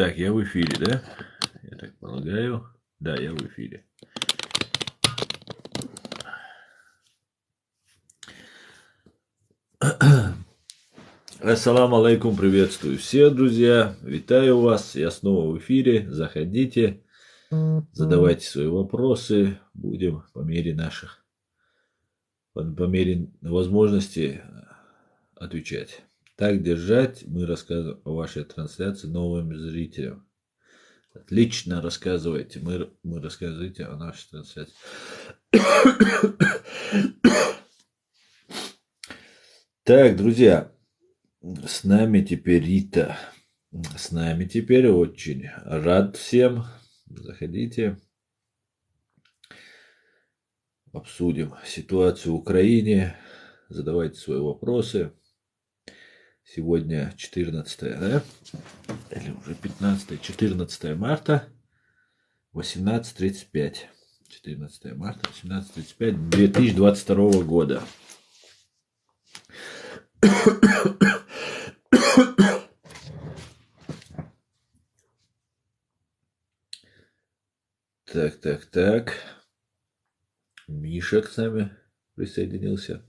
Так, я в эфире, да? Я так полагаю. Да, я в эфире. Ассаламу алейкум, приветствую всех, друзья. Витаю вас. Я снова в эфире. Заходите, задавайте свои вопросы. Будем по мере по мере возможности отвечать. Так держать. Мы рассказываем о вашей трансляции новым зрителям. Отлично рассказывайте. Мы рассказываете о нашей трансляции. Так, друзья, с нами теперь Рита. С нами теперь очень рад всем. Заходите. Обсудим ситуацию в Украине. Задавайте свои вопросы. Сегодня 14, да? Или уже 15, 14 марта, 18:35. 14 марта, 18:35 2022 года. Так. Миша к нами присоединился.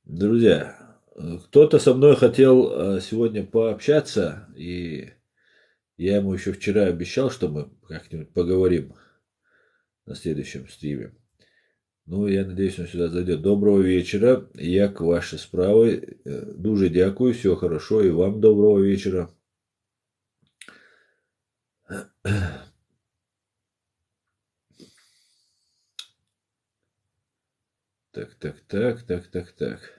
Друзья, кто-то со мной хотел сегодня пообщаться, и я ему еще вчера обещал, что мы как-нибудь поговорим на следующем стриме. Ну, я надеюсь, он сюда зайдет. Доброго вечера. Як ваші справи? Дуже дякую, все хорошо. И вам доброго вечера. Так.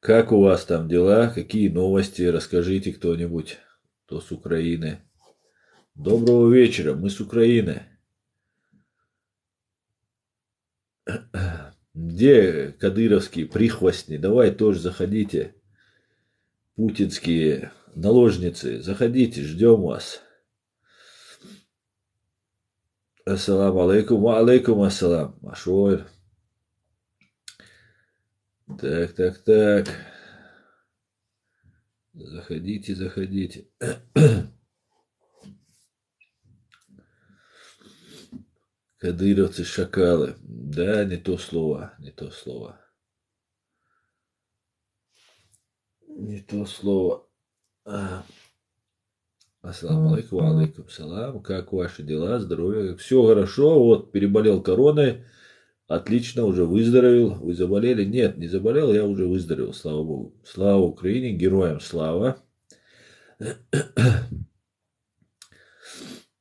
Как у вас там дела? Какие новости? Расскажите кто-нибудь, кто с Украины. Доброго вечера, мы с Украины. Где кадыровские прихвостни? Давай тоже заходите. Путинские наложницы, заходите, ждем вас. Ассаламу алейкум, ва алейкум ассалам. Ашой. Так. Заходите. Кадыровцы шакалы. Да, не то слово. Ассаламу алейкум, алейкум салам. Как ваши дела, здоровье? Все хорошо, вот переболел короной. Отлично, уже выздоровел. Вы заболели? Нет, не заболел, я уже выздоровел, слава богу. Слава Украине, героям слава.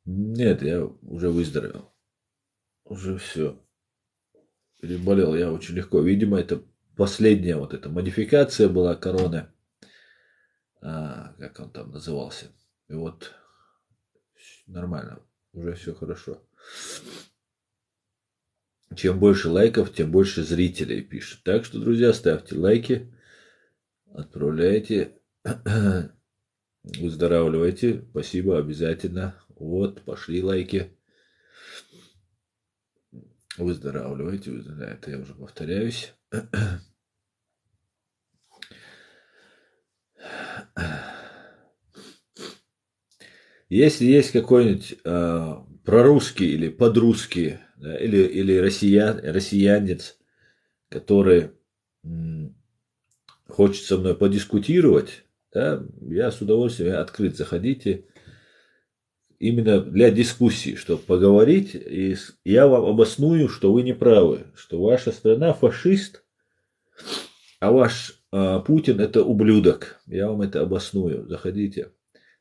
Нет, я уже выздоровел. Уже все. Переболел я очень легко. Видимо, это последняя вот эта модификация была короны. Как он там назывался. И вот нормально. Уже все хорошо. Чем больше лайков, тем больше зрителей пишет. Так что, друзья, ставьте лайки, отправляйте, выздоравливайте. Спасибо, обязательно. Вот, пошли лайки. Выздоравливайте. Это я уже повторяюсь. Если есть какой-нибудь прорусский или подрусский, да, или россиянец, который хочет со мной подискутировать, да, я с удовольствием открыт. Заходите именно для дискуссии, чтобы поговорить, и я вам обосную, что вы не правы, что ваша страна фашист, а ваш Путин это ублюдок. Я вам это обосную. Заходите.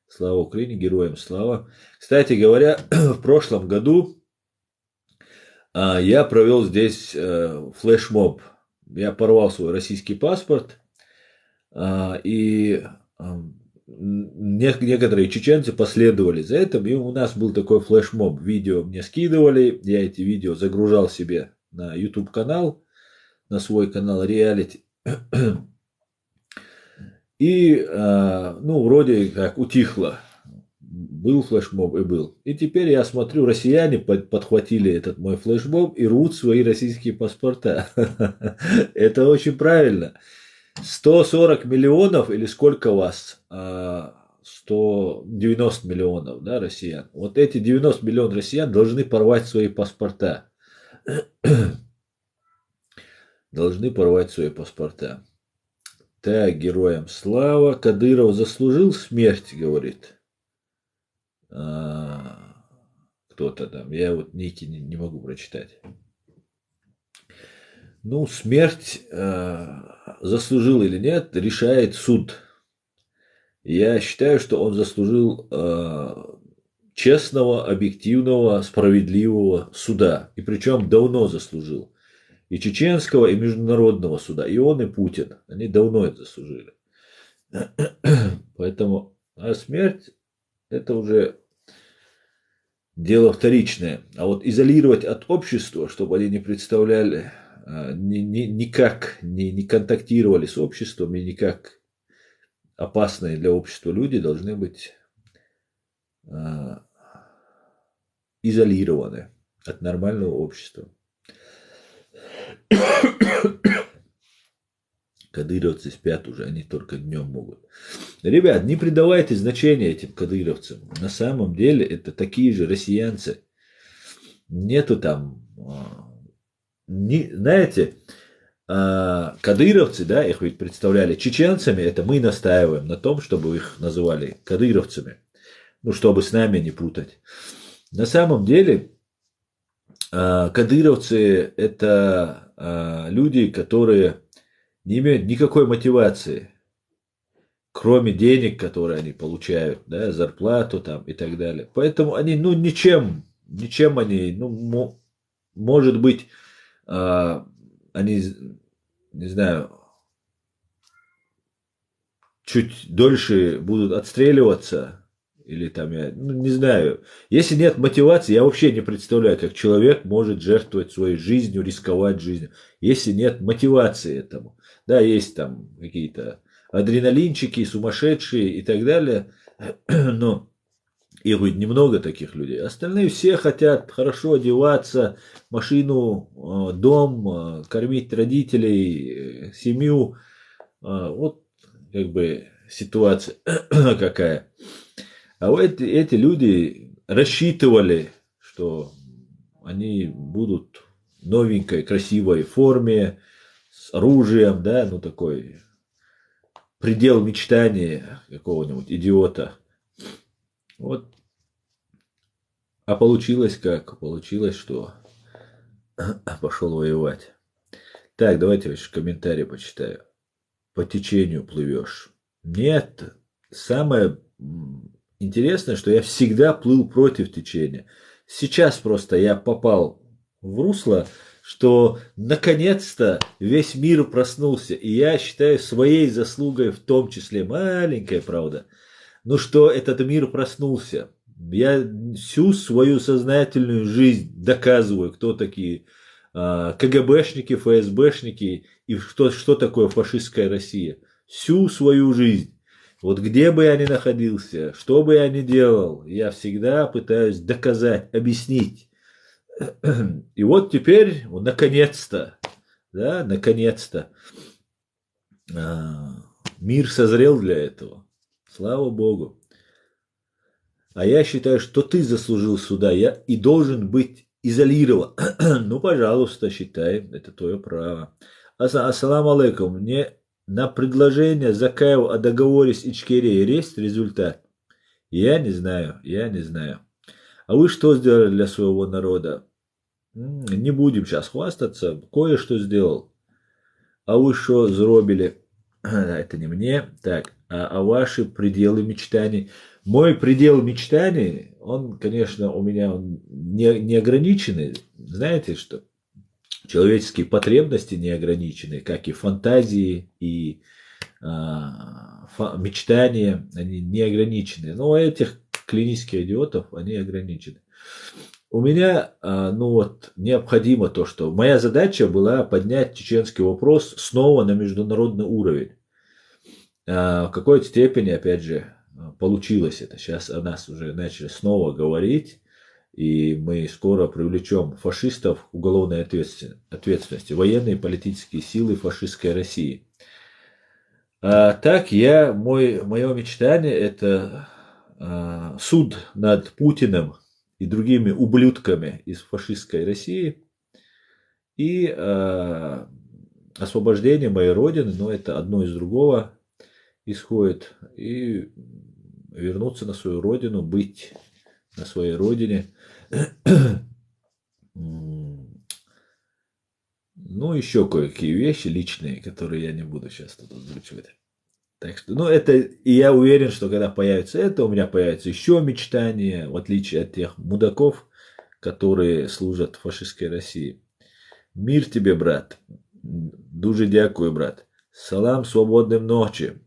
Слава Украине, героям слава. Кстати говоря, в прошлом году я провел здесь флешмоб. Я порвал свой российский паспорт, и некоторые чеченцы последовали за этим, и у нас был такой флешмоб. Видео мне скидывали, я эти видео загружал себе на YouTube канал, на свой канал Reality. И, вроде как утихло. Был флешмоб и был. И теперь я смотрю, россияне подхватили этот мой флешмоб и рвут свои российские паспорта. Это очень правильно. 140 миллионов или сколько у вас? 190 миллионов, да, россиян. Вот эти 90 миллионов россиян должны порвать свои паспорта. Должны порвать свои паспорта. Так, героям слава. Кадыров заслужил смерть, говорит. Кто-то там. Я вот ники не могу прочитать. Ну, смерть заслужил или нет, решает суд. Я считаю, что он заслужил честного, объективного, справедливого суда. И причем давно заслужил. И чеченского, и международного суда. И он, и Путин. Они давно это заслужили. Поэтому смерть это уже дело вторичное. А вот изолировать от общества, чтобы они не представляли, никак не контактировали с обществом и никак опасные для общества люди должны быть изолированы от нормального общества. Кадыровцы спят уже, они только днем могут. Ребят, не придавайте значения этим кадыровцам. На самом деле это такие же россиянцы. Нету там... знаете, кадыровцы, да, их ведь представляли чеченцами, это мы настаиваем на том, чтобы их называли кадыровцами. Ну, чтобы с нами не путать. На самом деле, кадыровцы это люди, которые не имеют никакой мотивации, кроме денег, которые они получают, да, зарплату там и так далее. Поэтому они, ничем они, может быть, они, не знаю, чуть дольше будут отстреливаться, или там, я не знаю. Если нет мотивации, я вообще не представляю, как человек может жертвовать своей жизнью, рисковать жизнью, если нет мотивации этому. Да, есть там какие-то адреналинчики, сумасшедшие и так далее, но их будет немного таких людей. Остальные все хотят хорошо одеваться, машину, дом, кормить родителей, семью. Вот как бы ситуация какая. А вот эти люди рассчитывали, что они будут в новенькой, красивой форме, с оружием, да, такой предел мечтания какого-нибудь идиота. Вот. А получилось как? Получилось, что пошел воевать. Так, давайте еще комментарий почитаю. По течению плывешь. Нет, самое интересное, что я всегда плыл против течения. Сейчас просто я попал в русло, что наконец-то весь мир проснулся. И я считаю своей заслугой, в том числе маленькая, правда, но что этот мир проснулся. Я всю свою сознательную жизнь доказываю, кто такие КГБшники, ФСБшники и что такое фашистская Россия. Всю свою жизнь. Вот где бы я ни находился, что бы я ни делал, я всегда пытаюсь доказать, объяснить. И вот теперь, наконец-то, да, наконец-то мир созрел для этого. Слава Богу. А я считаю, что ты заслужил суда, и должен быть изолирован. Ну, пожалуйста, считай, это твое право. Ассаламу алейкум. Мне на предложение Закаева о договоре с Ичкерией есть результат? Я не знаю. А вы что сделали для своего народа? Не будем сейчас хвастаться, кое-что сделал. А вы что зробили? Это не мне. Так, а ваши пределы мечтаний? Мой предел мечтаний, он, конечно, у меня не ограниченный. Знаете что? Человеческие потребности не ограничены, как и фантазии, и мечтания, они не ограничены. Но у этих клинических идиотов они ограничены. У меня, необходимо то, что моя задача была поднять чеченский вопрос снова на международный уровень. В какой-то степени, опять же, получилось это. Сейчас о нас уже начали снова говорить, и мы скоро привлечем фашистов к уголовной ответственности, военные и политические силы фашистской России. А так мое мечтание это суд над Путиным и другими ублюдками из фашистской России и освобождение моей родины, но это одно из другого исходит, и вернуться на свою родину, быть на своей родине. Ну, еще кое-какие вещи личные, которые я не буду сейчас тут озвучивать. Так что, ну, это, и я уверен, что когда появится это, у меня появятся еще мечтания, в отличие от тех мудаков, которые служат фашистской России. Мир тебе, брат. Дуже дякую, брат. Салам, свободной ночи.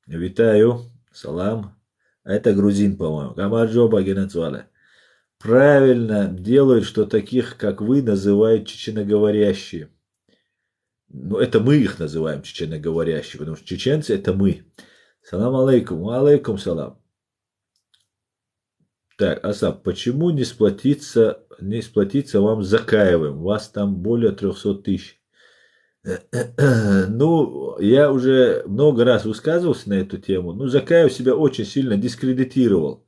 Витаю. Салам. Это грузин, по-моему. Камаджоба Генацваля. Правильно делают, что таких, как вы, называют чеченоговорящие. Ну, это мы их называем чеченоговорящие, потому что чеченцы это мы. Салам алейкум. Алейкум салам. Так, Асап, почему не сплотиться вам с Закаевым? Вас там более 300 тысяч. Ну, я уже много раз высказывался на эту тему. Ну, Закаев себя очень сильно дискредитировал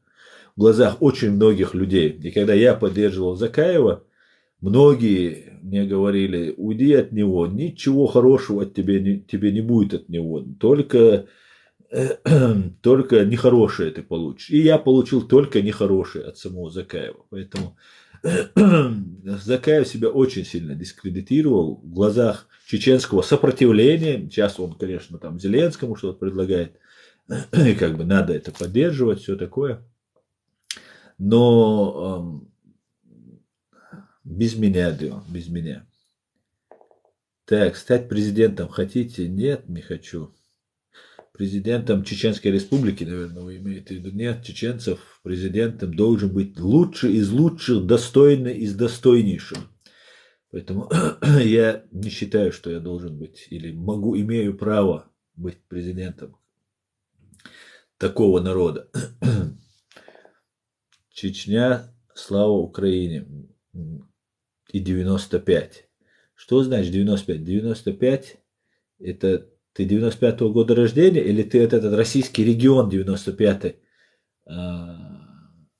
в глазах очень многих людей. И когда я поддерживал Закаева, многие мне говорили, уйди от него, ничего хорошего от тебе не будет от него, только нехорошее ты получишь. И я получил только нехорошее от самого Закаева. Поэтому Закаев себя очень сильно дискредитировал в глазах чеченского сопротивления. Сейчас он, конечно, там Зеленскому что-то предлагает. И как бы надо это поддерживать, все такое. Но без меня, Дио, без меня. Так, стать президентом хотите? Нет, не хочу. Президентом Чеченской Республики, наверное, вы имеете в виду. Нет, чеченцев президентом должен быть лучший из лучших, достойный из достойнейших. Поэтому я не считаю, что я должен быть или имею право быть президентом такого народа. Чечня, слава Украине. И 95. Что значит 95? 95 это ты 95-го года рождения или ты этот российский регион 95-й?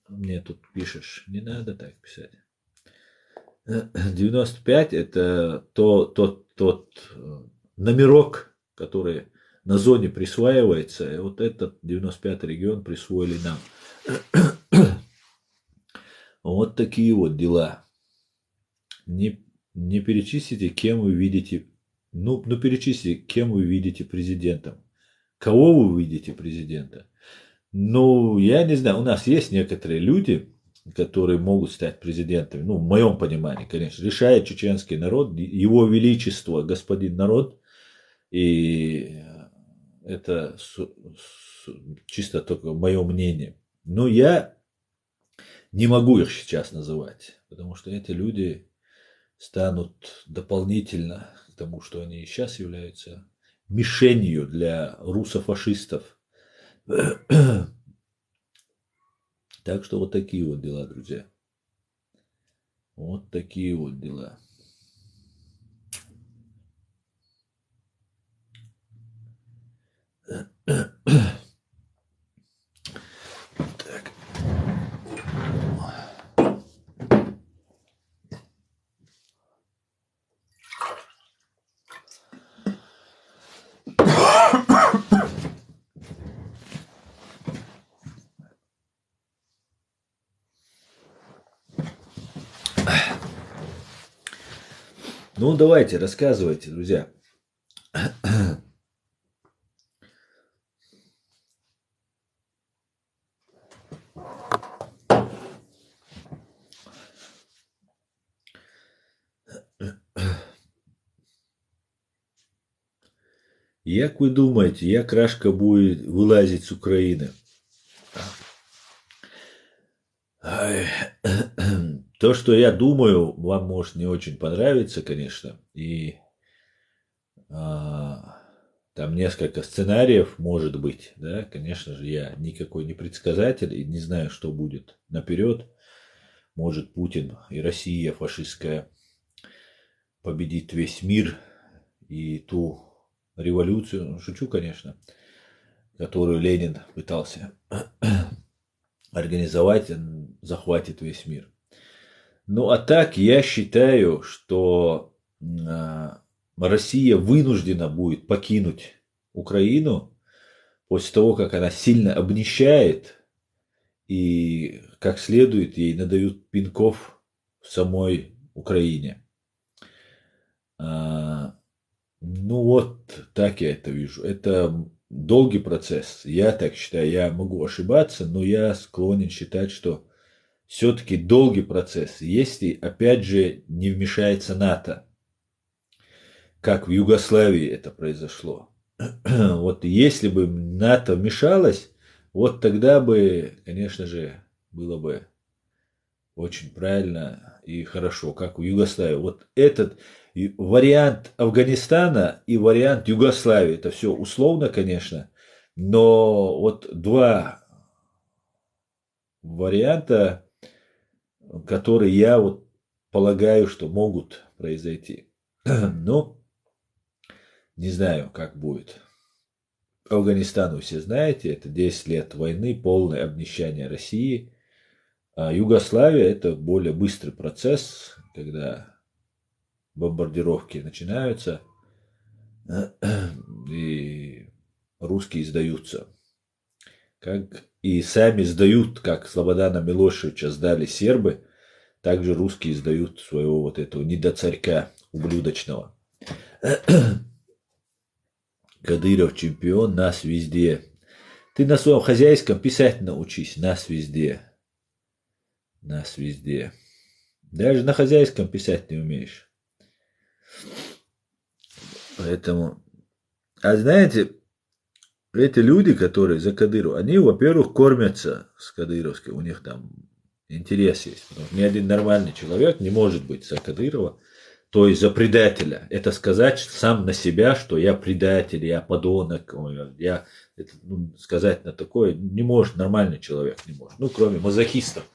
Мне тут пишешь. Не надо так писать. 95 это тот номерок, который на зоне присваивается. И вот этот 95-й регион присвоили нам. Вот такие вот дела. Не перечислите, кем вы видите. Ну, перечислите, кем вы видите президентом. Кого вы видите президента? Ну, я не знаю. У нас есть некоторые люди, которые могут стать президентами. Ну, в моем понимании, конечно. Решает чеченский народ, его величество, господин народ. И это чисто только мое мнение. Но я не могу их сейчас называть, потому что эти люди станут дополнительно к тому, что они и сейчас являются мишенью для русофашистов. Так что вот такие вот дела, друзья. Вот такие вот дела. Так. Ну, давайте, рассказывайте, друзья. Як вы думаете, як Рашка будет вылазить с Украины? То, что я думаю, вам может не очень понравиться, конечно. И Там несколько сценариев может быть, да, конечно же, я никакой не предсказатель и не знаю, что будет наперед. Может Путин и Россия фашистская победит весь мир и ту революцию, ну, шучу, конечно, которую Ленин пытался организовать, захватит весь мир. Ну а так я считаю, что Россия вынуждена будет покинуть Украину после того, как она сильно обнищает и как следует ей надают пинков в самой Украине. Ну вот так я это вижу. Это долгий процесс. Я так считаю, я могу ошибаться, но я склонен считать, что все-таки долгий процесс, если опять же не вмешается НАТО, как в Югославии это произошло. Вот если бы НАТО вмешалось, вот тогда бы, конечно же, было бы очень правильно и хорошо, как в Югославии. Вот этот вариант Афганистана и вариант Югославии, это все условно, конечно, но вот два варианта, которые я вот полагаю, что могут произойти. Но не знаю, как будет. Афганистан, вы все знаете, это 10 лет войны, полное обнищание России. А Югославия – это более быстрый процесс, когда бомбардировки начинаются, и русские сдаются. Как и сами сдают, как Слободана Милошевича сдали сербы, также русские сдают своего вот этого недоцарька ублюдочного. Кадыров чемпион, нас везде. Ты на своем хозяйском писать научись, нас везде. Нас везде. Даже на хозяйском писать не умеешь. Поэтому... А знаете, эти люди, которые за Кадырова, они, во-первых, кормятся с Кадыровской. У них там интерес есть. Потому что ни один нормальный человек не может быть за Кадырова. То есть за предателя. Это сказать сам на себя, что я предатель, я подонок. Я, это, сказать на такое не может, нормальный человек не может. Ну, кроме мазохистов.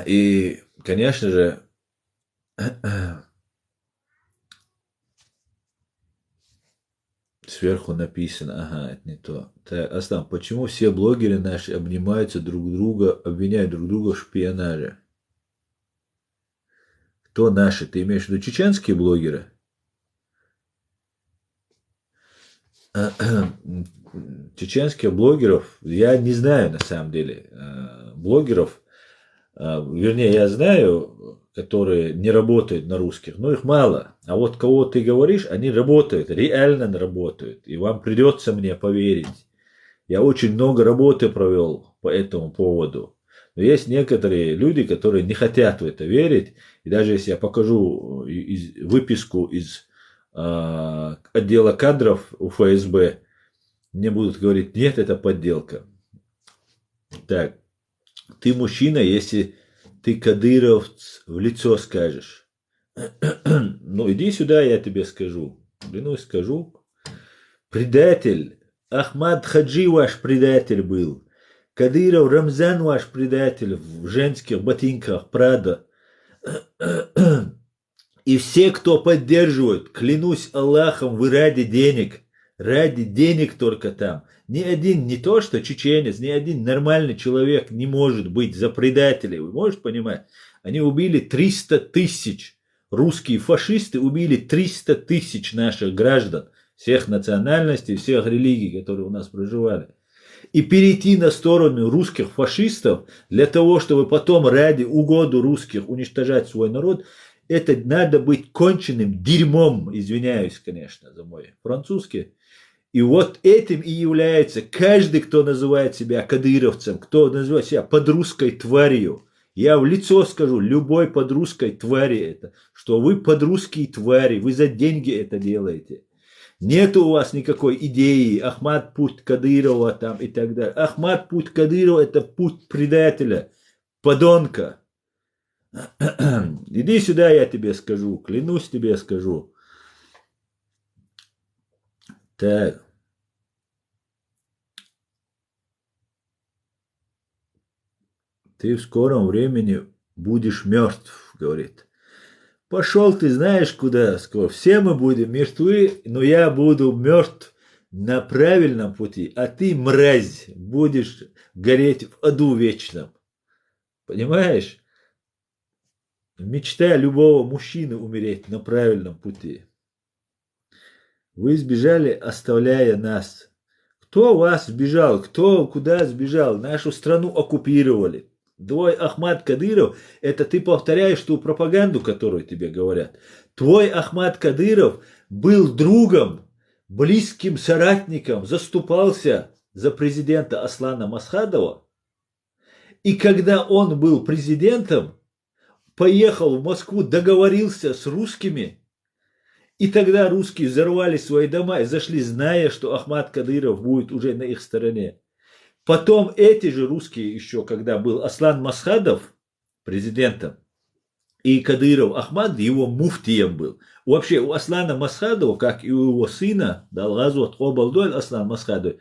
И, конечно же, сверху написано, ага, это не то. Так, Аслан, почему все блогеры наши обнимаются друг друга, обвиняют друг друга в шпионаже? Кто наши? Ты имеешь в виду чеченские блогеры? Чеченских блогеров я не знаю на самом деле. Блогеров, вернее, я знаю, которые не работают на русских, но их мало. А вот кого ты говоришь, они работают, реально работают. И вам придется мне поверить. Я очень много работы провел по этому поводу. Но есть некоторые люди, которые не хотят в это верить. И даже если я покажу выписку из отдела кадров у ФСБ, мне будут говорить, нет, это подделка. Так, ты мужчина, если ты кадыровц в лицо скажешь. Ну, иди сюда, я тебе скажу. Клянусь, скажу. Предатель. Ахмад Хаджи ваш предатель был. Кадыров Рамзан ваш предатель в женских ботинках Прада. И все, кто поддерживает, клянусь Аллахом, вы ради денег только там. Ни один, не то что чеченец, ни один нормальный человек не может быть за предателей. Вы можете понимать? Они убили 300 тысяч. Русские фашисты убили 300 тысяч наших граждан. Всех национальностей, всех религий, которые у нас проживали. И перейти на сторону русских фашистов для того, чтобы потом ради угоду русских уничтожать свой народ, это надо быть конченным дерьмом, извиняюсь, конечно, за мой французский. И вот этим и является каждый, кто называет себя кадыровцем, кто называет себя подрусской тварью. Я в лицо скажу любой подрусской твари это, что вы подрусские твари, вы за деньги это делаете. Нет у вас никакой идеи, Ахмад путь Кадырова там и так далее. Ахмад путь Кадырова это путь предателя, подонка. Иди сюда, я тебе скажу, клянусь тебе скажу. Так, ты в скором времени будешь мертв, говорит. Пошел ты знаешь куда, скоро. Все мы будем мертвы, но я буду мертв на правильном пути, а ты, мразь, будешь гореть в аду вечном. Понимаешь? Мечта любого мужчины умереть на правильном пути. Вы сбежали, оставляя нас. Кто вас сбежал? Кто куда сбежал? Нашу страну оккупировали. Твой Ахмад Кадыров, это ты повторяешь ту пропаганду, которую тебе говорят. Твой Ахмад Кадыров был другом, близким соратником, заступался за президента Аслана Масхадова. И когда он был президентом, поехал в Москву, договорился с русскими, и тогда русские взорвали свои дома и зашли, зная, что Ахмад Кадыров будет уже на их стороне. Потом эти же русские еще, когда был Аслан Масхадов президентом, и Кадыров Ахмад его муфтием был. Вообще у Аслана Масхадова, как и у его сына, Далгазот Обалдоль Аслан Масхадов,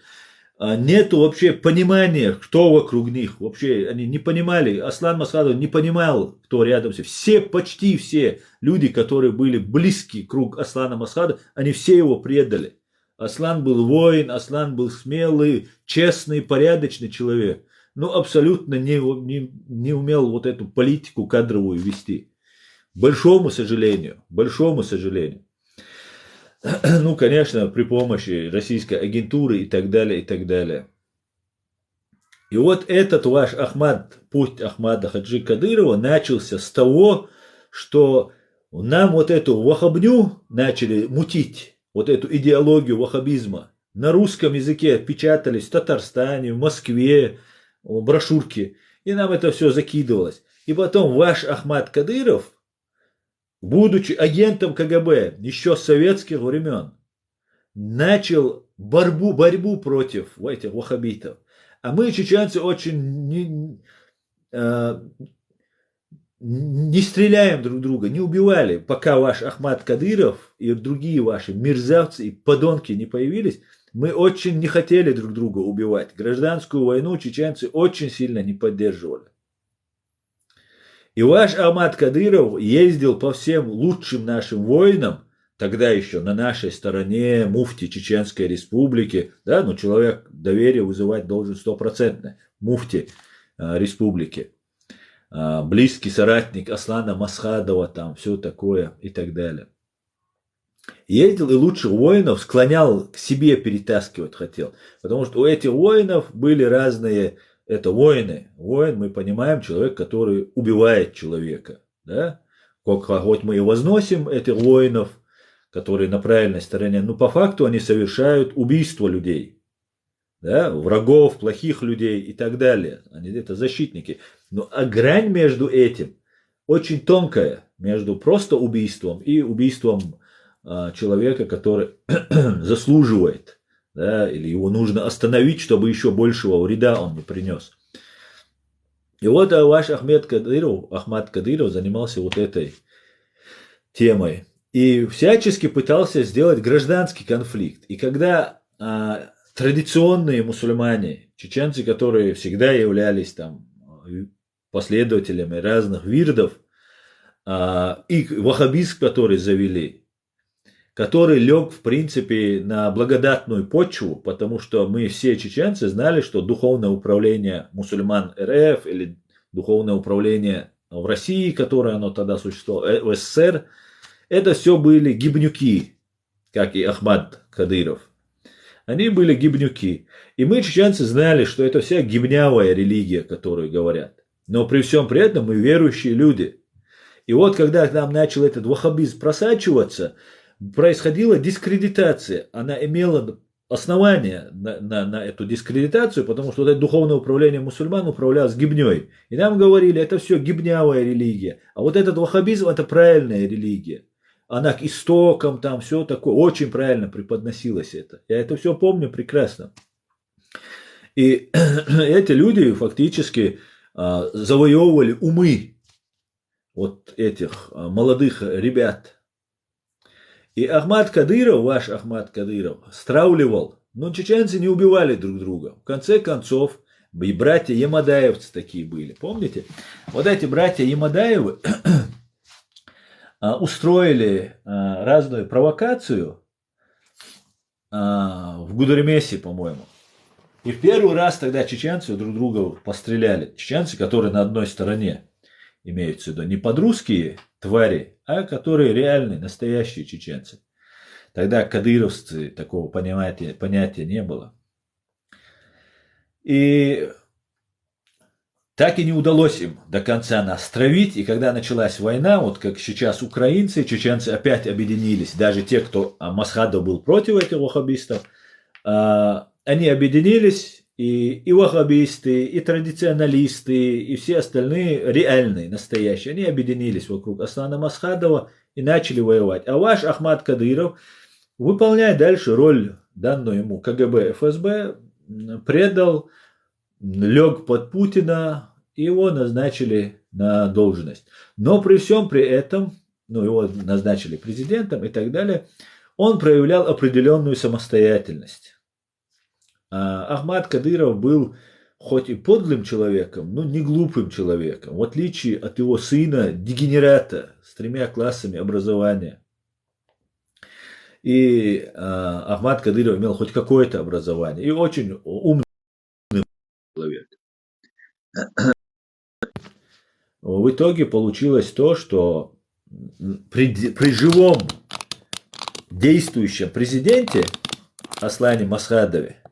нету вообще понимания, кто вокруг них. Вообще они не понимали, Аслан Масхадов не понимал, кто рядом с ним. Все, почти все люди, которые были близки к кругу Аслана Масхадова, они все его предали. Аслан был воин, Аслан был смелый, честный, порядочный человек. Но абсолютно не умел вот эту политику кадровую вести. Большому сожалению, большому сожалению. Ну, конечно, при помощи российской агентуры и так далее, и так далее. И вот этот ваш Ахмад, путь Ахмада Хаджи Кадырова начался с того, что нам вот эту вахабню начали мутить, вот эту идеологию вахабизма. На русском языке печатались в Татарстане, в Москве брошюрки, и нам это все закидывалось. И потом ваш Ахмад Кадыров, будучи агентом КГБ еще с советских времен, начал борьбу против этих ваххабитов. А мы, чеченцы, очень не стреляем друг друга, не убивали, пока ваш Ахмад Кадыров и другие ваши мерзавцы и подонки не появились. Мы очень не хотели друг друга убивать. Гражданскую войну чеченцы очень сильно не поддерживали. И ваш Ахмад Кадыров ездил по всем лучшим нашим воинам, тогда еще на нашей стороне, муфти Чеченской Республики, да, ну человек доверие вызывать должен 100%, муфти республики, близкий соратник Аслана Масхадова, там все такое и так далее. Ездил и лучших воинов склонял к себе, перетаскивать хотел, потому что у этих воинов были разные. Это воины. Воин, мы понимаем, человек, который убивает человека. Да? Хоть мы и возносим этих воинов, которые на правильной стороне, но по факту они совершают убийство людей. Да? Врагов, плохих людей и так далее. Они это защитники. Но а грань между этим очень тонкая, между просто убийством и убийством человека, который заслуживает. Да, или его нужно остановить, чтобы еще большего вреда он не принес. И вот ваш Ахмад Кадыров занимался вот этой темой. И всячески пытался сделать гражданский конфликт. И когда традиционные мусульмане, чеченцы, которые всегда являлись там последователями разных вирдов, и ваххабизм, который завели, который лег, в принципе, на благодатную почву, потому что мы все чеченцы знали, что духовное управление мусульман РФ или духовное управление в России, которое оно тогда существовало, в СССР, это все были гибнюки, как и Ахмад Кадыров. Они были гибнюки. И мы, чеченцы, знали, что это вся гибнявая религия, которую говорят. Но при всем при этом мы верующие люди. И вот когда к нам начал этот ваххабизм просачиваться, происходила дискредитация. Она имела основание на эту дискредитацию, потому что вот это духовное управление мусульман управлялось гибней. И нам говорили, это все гибнявая религия. А вот этот ваххабизм, это правильная религия. Она к истокам, там все такое, очень правильно преподносилось это. Я это все помню прекрасно. И эти люди фактически завоевывали умы вот этих молодых ребят. И Ахмад Кадыров, ваш Ахмад Кадыров, стравливал. Но чеченцы не убивали друг друга. В конце концов, и братья Ямадаевцы такие были. Помните? Вот эти братья Ямадаевы устроили разную провокацию в Гудермесе, по-моему. И в первый раз тогда чеченцы друг друга постреляли. Чеченцы, которые на одной стороне, имеются в виду, не подрусские твари, а которые реальные, настоящие чеченцы. Тогда кадыровцы, такого понятия не было. И так и не удалось им до конца нас травить. И когда началась война, вот как сейчас украинцы, чеченцы опять объединились. Даже те, кто Масхадов был против этих ваххабистов, они объединились, и ваххабисты, и традиционалисты, и все остальные реальные, настоящие. Они объединились вокруг Аслана Масхадова и начали воевать. А ваш Ахмад Кадыров, выполняя дальше роль, данную ему КГБ, ФСБ, предал, лег под Путина, и его назначили на должность. Но при всем при этом, его назначили президентом и так далее, он проявлял определенную самостоятельность. Ахмад Кадыров был хоть и подлым человеком, но не глупым человеком, в отличие от его сына, дегенерата с 3 классами образования. И Ахмад Кадыров имел хоть какое-то образование и очень умный человек. В итоге получилось то, что при живом действующем президенте Аслане Масхадове,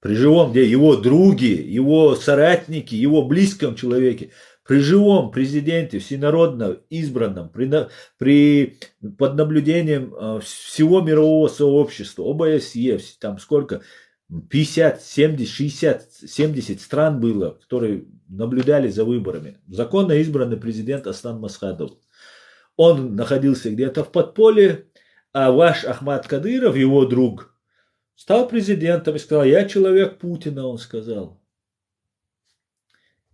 при живом его друге, его соратнике, его близком человеке, при живом президенте, всенародно избранном, под наблюдением всего мирового сообщества, ОБСЕ, там сколько, 50, 70, 60, 70 стран было, которые наблюдали за выборами. Законно избранный президент Аслан Масхадов. Он находился где-то в подполье, а ваш Ахмад Кадыров, его друг, стал президентом и сказал: я человек Путина, он сказал.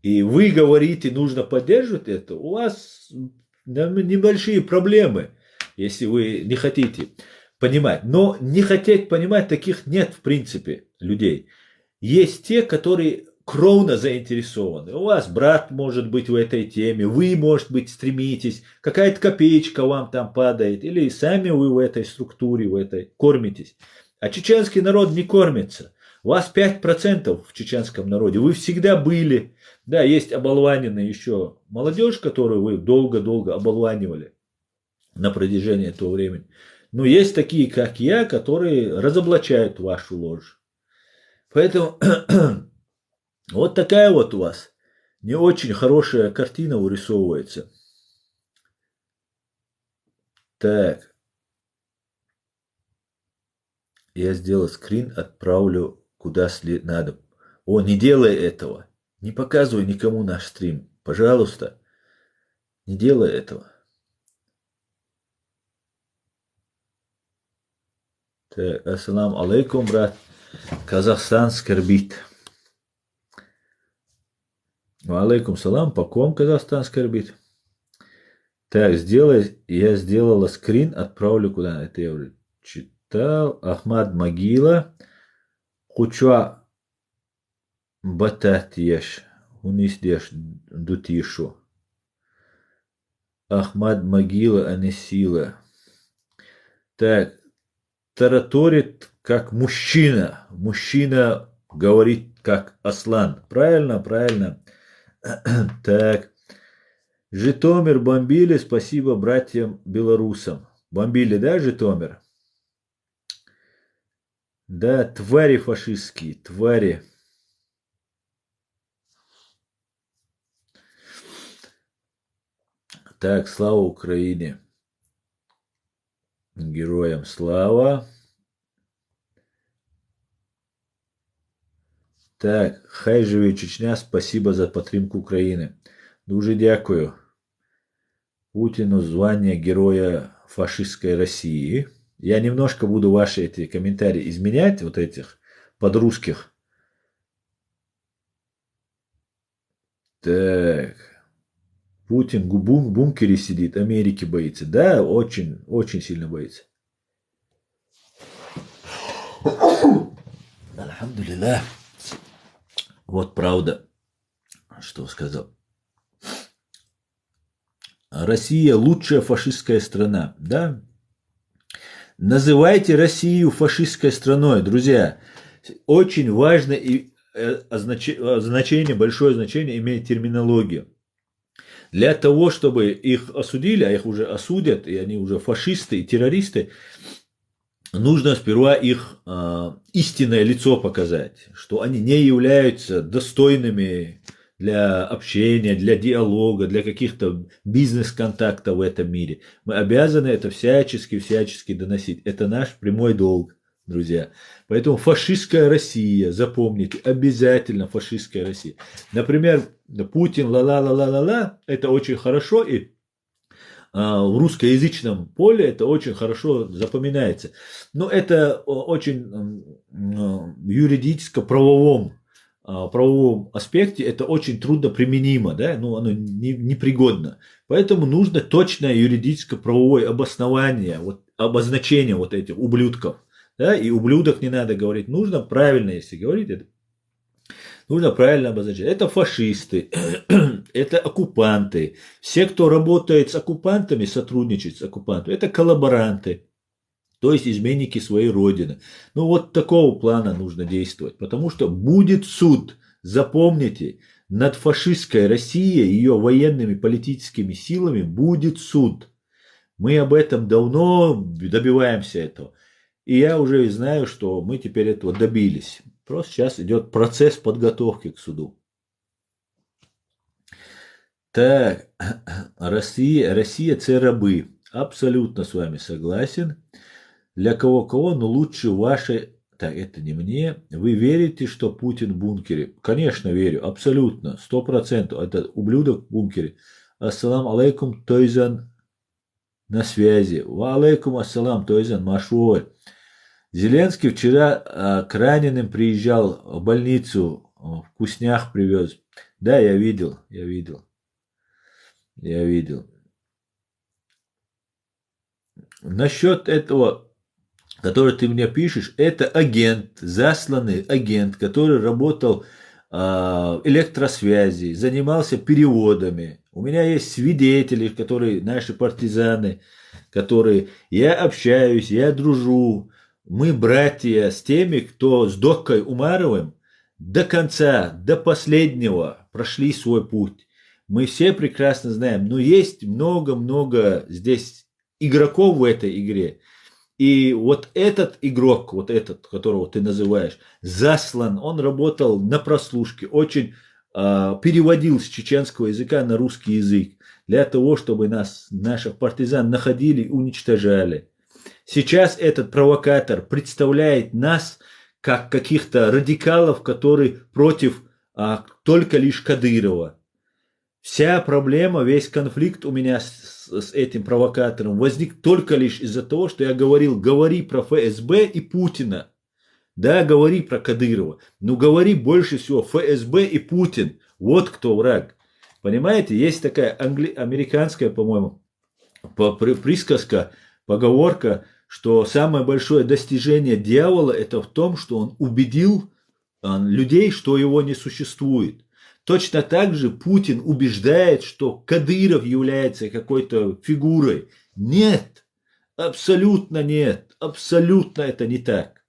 И вы говорите, нужно поддерживать это, у вас небольшие проблемы, если вы не хотите понимать. Но не хотеть понимать, таких нет в принципе людей. Есть те, которые кровно заинтересованы. У вас брат может быть в этой теме, вы, может быть, стремитесь, какая-то копеечка вам там падает, или сами вы в этой структуре, в этой кормитесь. А чеченский народ не кормится. У вас 5% в чеченском народе. Вы всегда были. Да, есть оболваненная еще молодежь, которую вы долго-долго оболванивали на протяжении этого времени. Но есть такие, как я, которые разоблачают вашу ложь. Поэтому вот такая вот у вас не очень хорошая картина вырисовывается. Так. Я сделал скрин, отправлю куда надо. О, не делай этого. Не показывай никому наш стрим. Пожалуйста. Не делай этого. Так, ассаламу алейкум, брат. Казахстан скорбит. Алейкум салам. По ком Казахстан скорбит? Так, я сделала скрин, отправлю куда. Это я уже читал. Ахмад Могила. Куча бататьеш. Унисдеш дутишу. Ахмад Могила, а не сила. Так, тараторит как мужчина. Мужчина говорит как Аслан. Правильно, правильно. Так. Житомир бомбили, спасибо братьям белорусам. Бомбили, да, Житомир? Да, твари фашистские, твари. Так, слава Украине. Героям слава. Так, хай живе Чечня, спасибо за підтримку України. Дуже дякую. Путину звание Героя фашистской России. Я немножко буду ваши эти комментарии изменять, вот этих подрусских. Так. Путин в бункере сидит, Америки боится. Да, очень, очень сильно боится. Альхамдулилlah. Вот правда, что сказал. Россия лучшая фашистская страна, да? Называйте Россию фашистской страной, друзья. Очень важно и значение, большое значение имеет терминология. Для того, чтобы их осудили, а их уже осудят, и они уже фашисты и террористы, нужно сперва их истинное лицо показать, что они не являются достойными для общения, для диалога, для каких-то бизнес-контактов в этом мире. Мы обязаны это всячески доносить. Это наш прямой долг, друзья. Поэтому фашистская Россия, запомните, обязательно фашистская Россия. Например, Путин ла-ла-ла-ла-ла-ла, это очень хорошо, и в русскоязычном поле это очень хорошо запоминается. Но это очень в юридическо-правовом аспекте это очень трудно применимо, да, ну, оно непригодно. Поэтому нужно точное юридическо-правовое обоснование, вот, обозначение вот этих ублюдков. Да, и ублюдок не надо говорить, нужно правильно, если говорить, это нужно правильно обозначать. Это фашисты, это оккупанты. Все, кто работает с оккупантами, сотрудничает с оккупантами, это коллаборанты. То есть изменники своей родины. Ну вот такого плана нужно действовать. Потому что будет суд, запомните, над фашистской Россией, ее военными политическими силами будет суд. Мы об этом давно добиваемся этого. И я уже знаю, что мы теперь этого добились. Просто сейчас идет процесс подготовки к суду. Так, Россия це рабы. Абсолютно с вами согласен. Для кого, но лучше ваши... Так, это не мне. Вы верите, что Путин в бункере? Конечно, верю. Абсолютно. 100%. Это ублюдок в бункере. Ассалам алейкум, Тойзан на связи. Ва алейкум ассалам, Тойзан, машой. Зеленский вчера к раненым приезжал в больницу, вкуснях привез. Да, я видел. Насчет этого, который ты мне пишешь, это агент, засланный агент, который работал в электросвязи, занимался переводами. У меня есть свидетели, которые наши партизаны, которые я общаюсь, я дружу. Мы братья с теми, кто с Доккой Умаровым до конца, до последнего прошли свой путь. Мы все прекрасно знаем, но есть много-много здесь игроков в этой игре. И вот этот игрок, вот этот, которого ты называешь, заслан, он работал на прослушке, очень переводил с чеченского языка на русский язык, для того, чтобы наших партизан находили и уничтожали. Сейчас этот провокатор представляет нас как каких-то радикалов, которые против только лишь Кадырова. Вся проблема, весь конфликт у меня с этим провокатором возник только лишь из-за того, что я говори про ФСБ и Путина. Да, говори про Кадырова, но говори больше всего ФСБ и Путин. Вот кто враг. Понимаете, есть такая американская, по-моему, присказка, поговорка, что самое большое достижение дьявола это в том, что он убедил людей, что его не существует. Точно так же Путин убеждает, что Кадыров является какой-то фигурой. Нет, абсолютно нет, абсолютно это не так.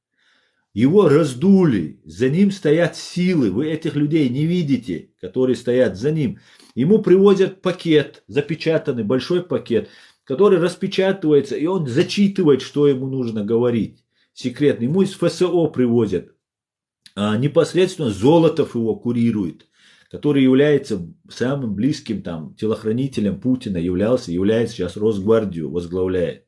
Его раздули, за ним стоят силы, вы этих людей не видите, которые стоят за ним. Ему привозят пакет, запечатанный большой пакет, который распечатывается, и он зачитывает, что ему нужно говорить. Секретно. Ему из ФСО привозят. Непосредственно Золотов его курирует, который является самым близким телохранителем Путина, является сейчас Росгвардию возглавляет.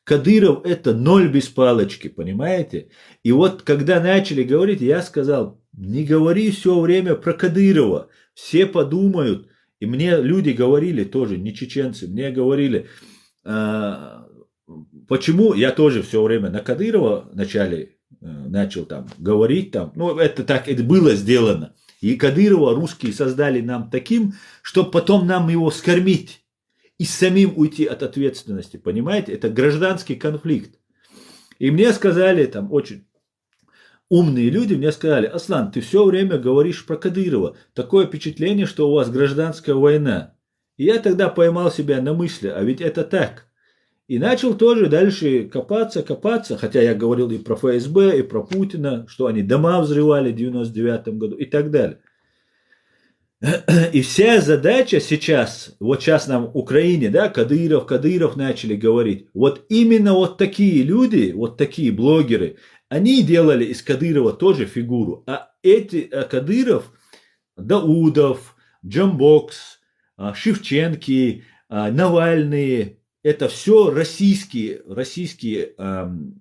Кадыров это ноль без палочки, понимаете? И вот когда начали говорить, я сказал, не говори все время про Кадырова. Все подумают, и мне люди говорили тоже, не чеченцы, мне говорили, почему я тоже все время на Кадырова вначале начал говорить, ну это так, это было сделано. И Кадырова русские создали нам таким, чтобы потом нам его скормить и самим уйти от ответственности. Понимаете? Это гражданский конфликт. И мне сказали, там очень умные люди мне сказали: Аслан, ты все время говоришь про Кадырова. Такое впечатление, что у вас гражданская война. И я тогда поймал себя на мысли, а ведь это так. И начал тоже дальше копаться, хотя я говорил и про ФСБ, и про Путина, что они дома взрывали в 99 году и так далее. И вся задача сейчас, вот сейчас нам в Украине, да, Кадыров начали говорить, вот именно вот такие люди, вот такие блогеры, они делали из Кадырова тоже фигуру, а Кадыров, Даудов, Джамбокс, Шевченки, Навальный, это все российские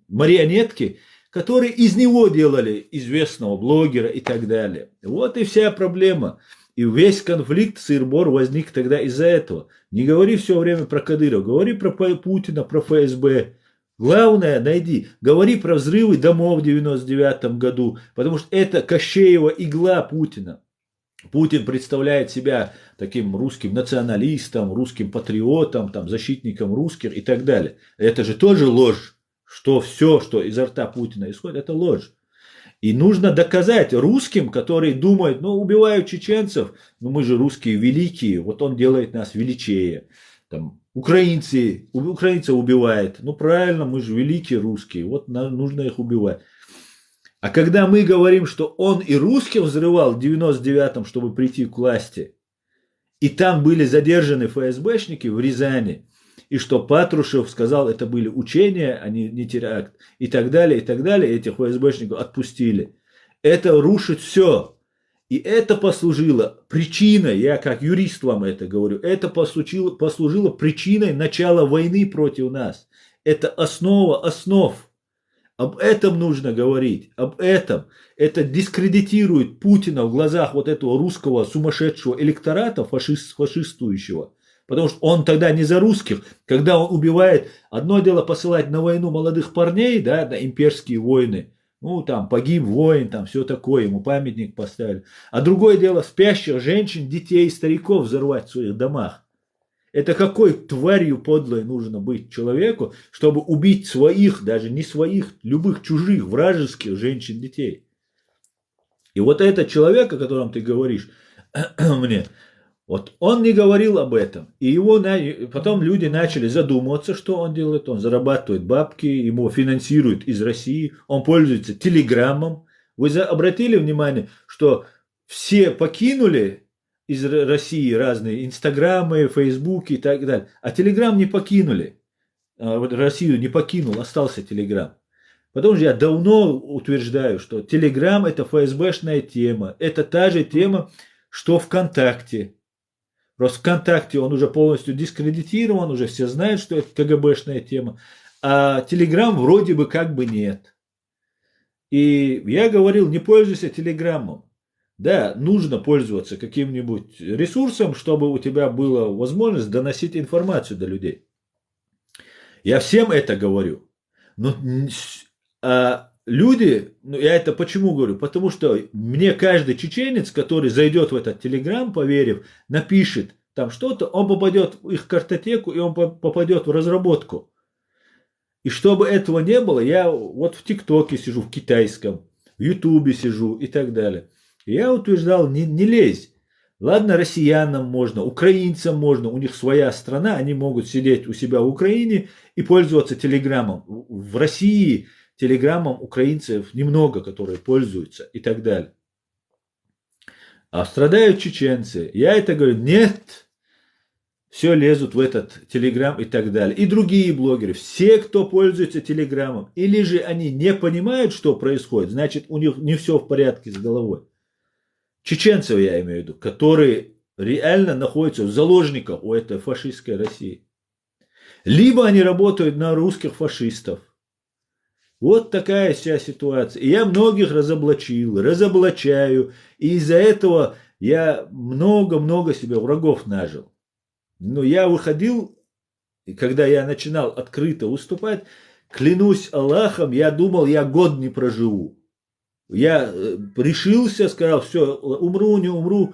марионетки, которые из него делали известного блогера и так далее. Вот и вся проблема. И весь конфликт, сыр-бор возник тогда из-за этого. Не говори все время про Кадырова, говори про Путина, про ФСБ. Главное, говори про взрывы домов в 99 году, потому что это Кощеева игла Путина. Путин представляет себя таким русским националистом, русским патриотом, там, защитником русских и так далее. Это же тоже ложь, что все, что изо рта Путина исходит, это ложь. И нужно доказать русским, которые думают, ну, убивают чеченцев, ну, мы же русские великие, вот он делает нас величее. Там, украинцев убивает, ну, правильно, мы же великие русские, вот нужно их убивать. А когда мы говорим, что он и русских взрывал в 99-м, чтобы прийти к власти, и там были задержаны ФСБшники в Рязани, и что Патрушев сказал, это были учения, а не теракт, и так далее, этих ФСБшников отпустили. Это рушит все. И это послужило причиной, я как юрист вам это говорю, это послужило причиной начала войны против нас. Это основа основ. Об этом нужно говорить, об этом. Это дискредитирует Путина в глазах вот этого русского сумасшедшего электората, фашистующего. Потому что он тогда не за русских, когда он убивает, одно дело посылать на войну молодых парней, да, на имперские войны, ну там погиб воин, там все такое, ему памятник поставили. А другое дело спящих женщин, детей, стариков взорвать в своих домах. Это какой тварью подлой нужно быть человеку, чтобы убить своих, даже не своих, любых чужих, вражеских женщин, детей. И вот этот человек, о котором ты говоришь мне, вот он не говорил об этом. И потом люди начали задумываться, что он делает. Он зарабатывает бабки, ему финансируют из России, он пользуется телеграммом. Вы обратили внимание, что все покинули из России разные инстаграмы, фейсбуки и так далее. А телеграм не покинули. Россию не покинул, остался телеграм. Потому что я давно утверждаю, что телеграм это ФСБшная тема. Это та же тема, что ВКонтакте. Просто ВКонтакте он уже полностью дискредитирован, уже все знают, что это КГБшная тема. А телеграм вроде бы как бы нет. И я говорил, не пользуйся телеграммом. Да, нужно пользоваться каким-нибудь ресурсом, чтобы у тебя была возможность доносить информацию до людей. Я всем это говорю. Но люди, я это почему говорю? Потому что мне каждый чеченец, который зайдет в этот телеграм, поверив, напишет там что-то, он попадет в их картотеку и он попадет в разработку. И чтобы этого не было, я вот в ТикТоке сижу, в китайском, в Ютубе сижу и так далее. Я утверждал, не лезь. Ладно, россиянам можно, украинцам можно, у них своя страна, они могут сидеть у себя в Украине и пользоваться телеграммом. В России телеграммом украинцев немного, которые пользуются и так далее. А страдают чеченцы. Я это говорю, нет, все лезут в этот телеграм и так далее. И другие блогеры, все, кто пользуется телеграммом, или же они не понимают, что происходит, значит, у них не все в порядке с головой. Чеченцев я имею в виду, которые реально находятся в заложниках у этой фашистской России. Либо они работают на русских фашистов. Вот такая вся ситуация. И я многих разоблачаю. И из-за этого я много-много себе врагов нажил. Но я выходил, и когда я начинал открыто выступать, клянусь Аллахом, я думал, я год не проживу. Я решился, сказал, все, умру, не умру,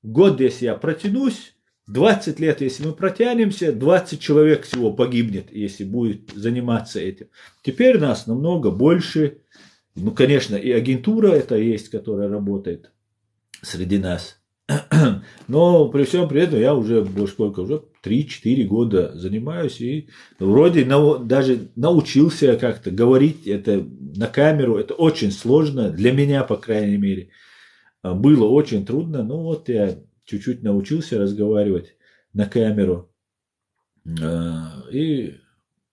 год, если я протянусь, 20 лет, если мы протянемся, 20 человек всего погибнет, если будет заниматься этим. Теперь нас намного больше. Ну, конечно, и агентура это есть, которая работает среди нас. Но при всем при этом я уже, сколько, уже 3-4 года занимаюсь и вроде даже научился как-то говорить это на камеру. Это очень сложно, для меня, по крайней мере. Было очень трудно, но вот я чуть-чуть научился разговаривать на камеру. И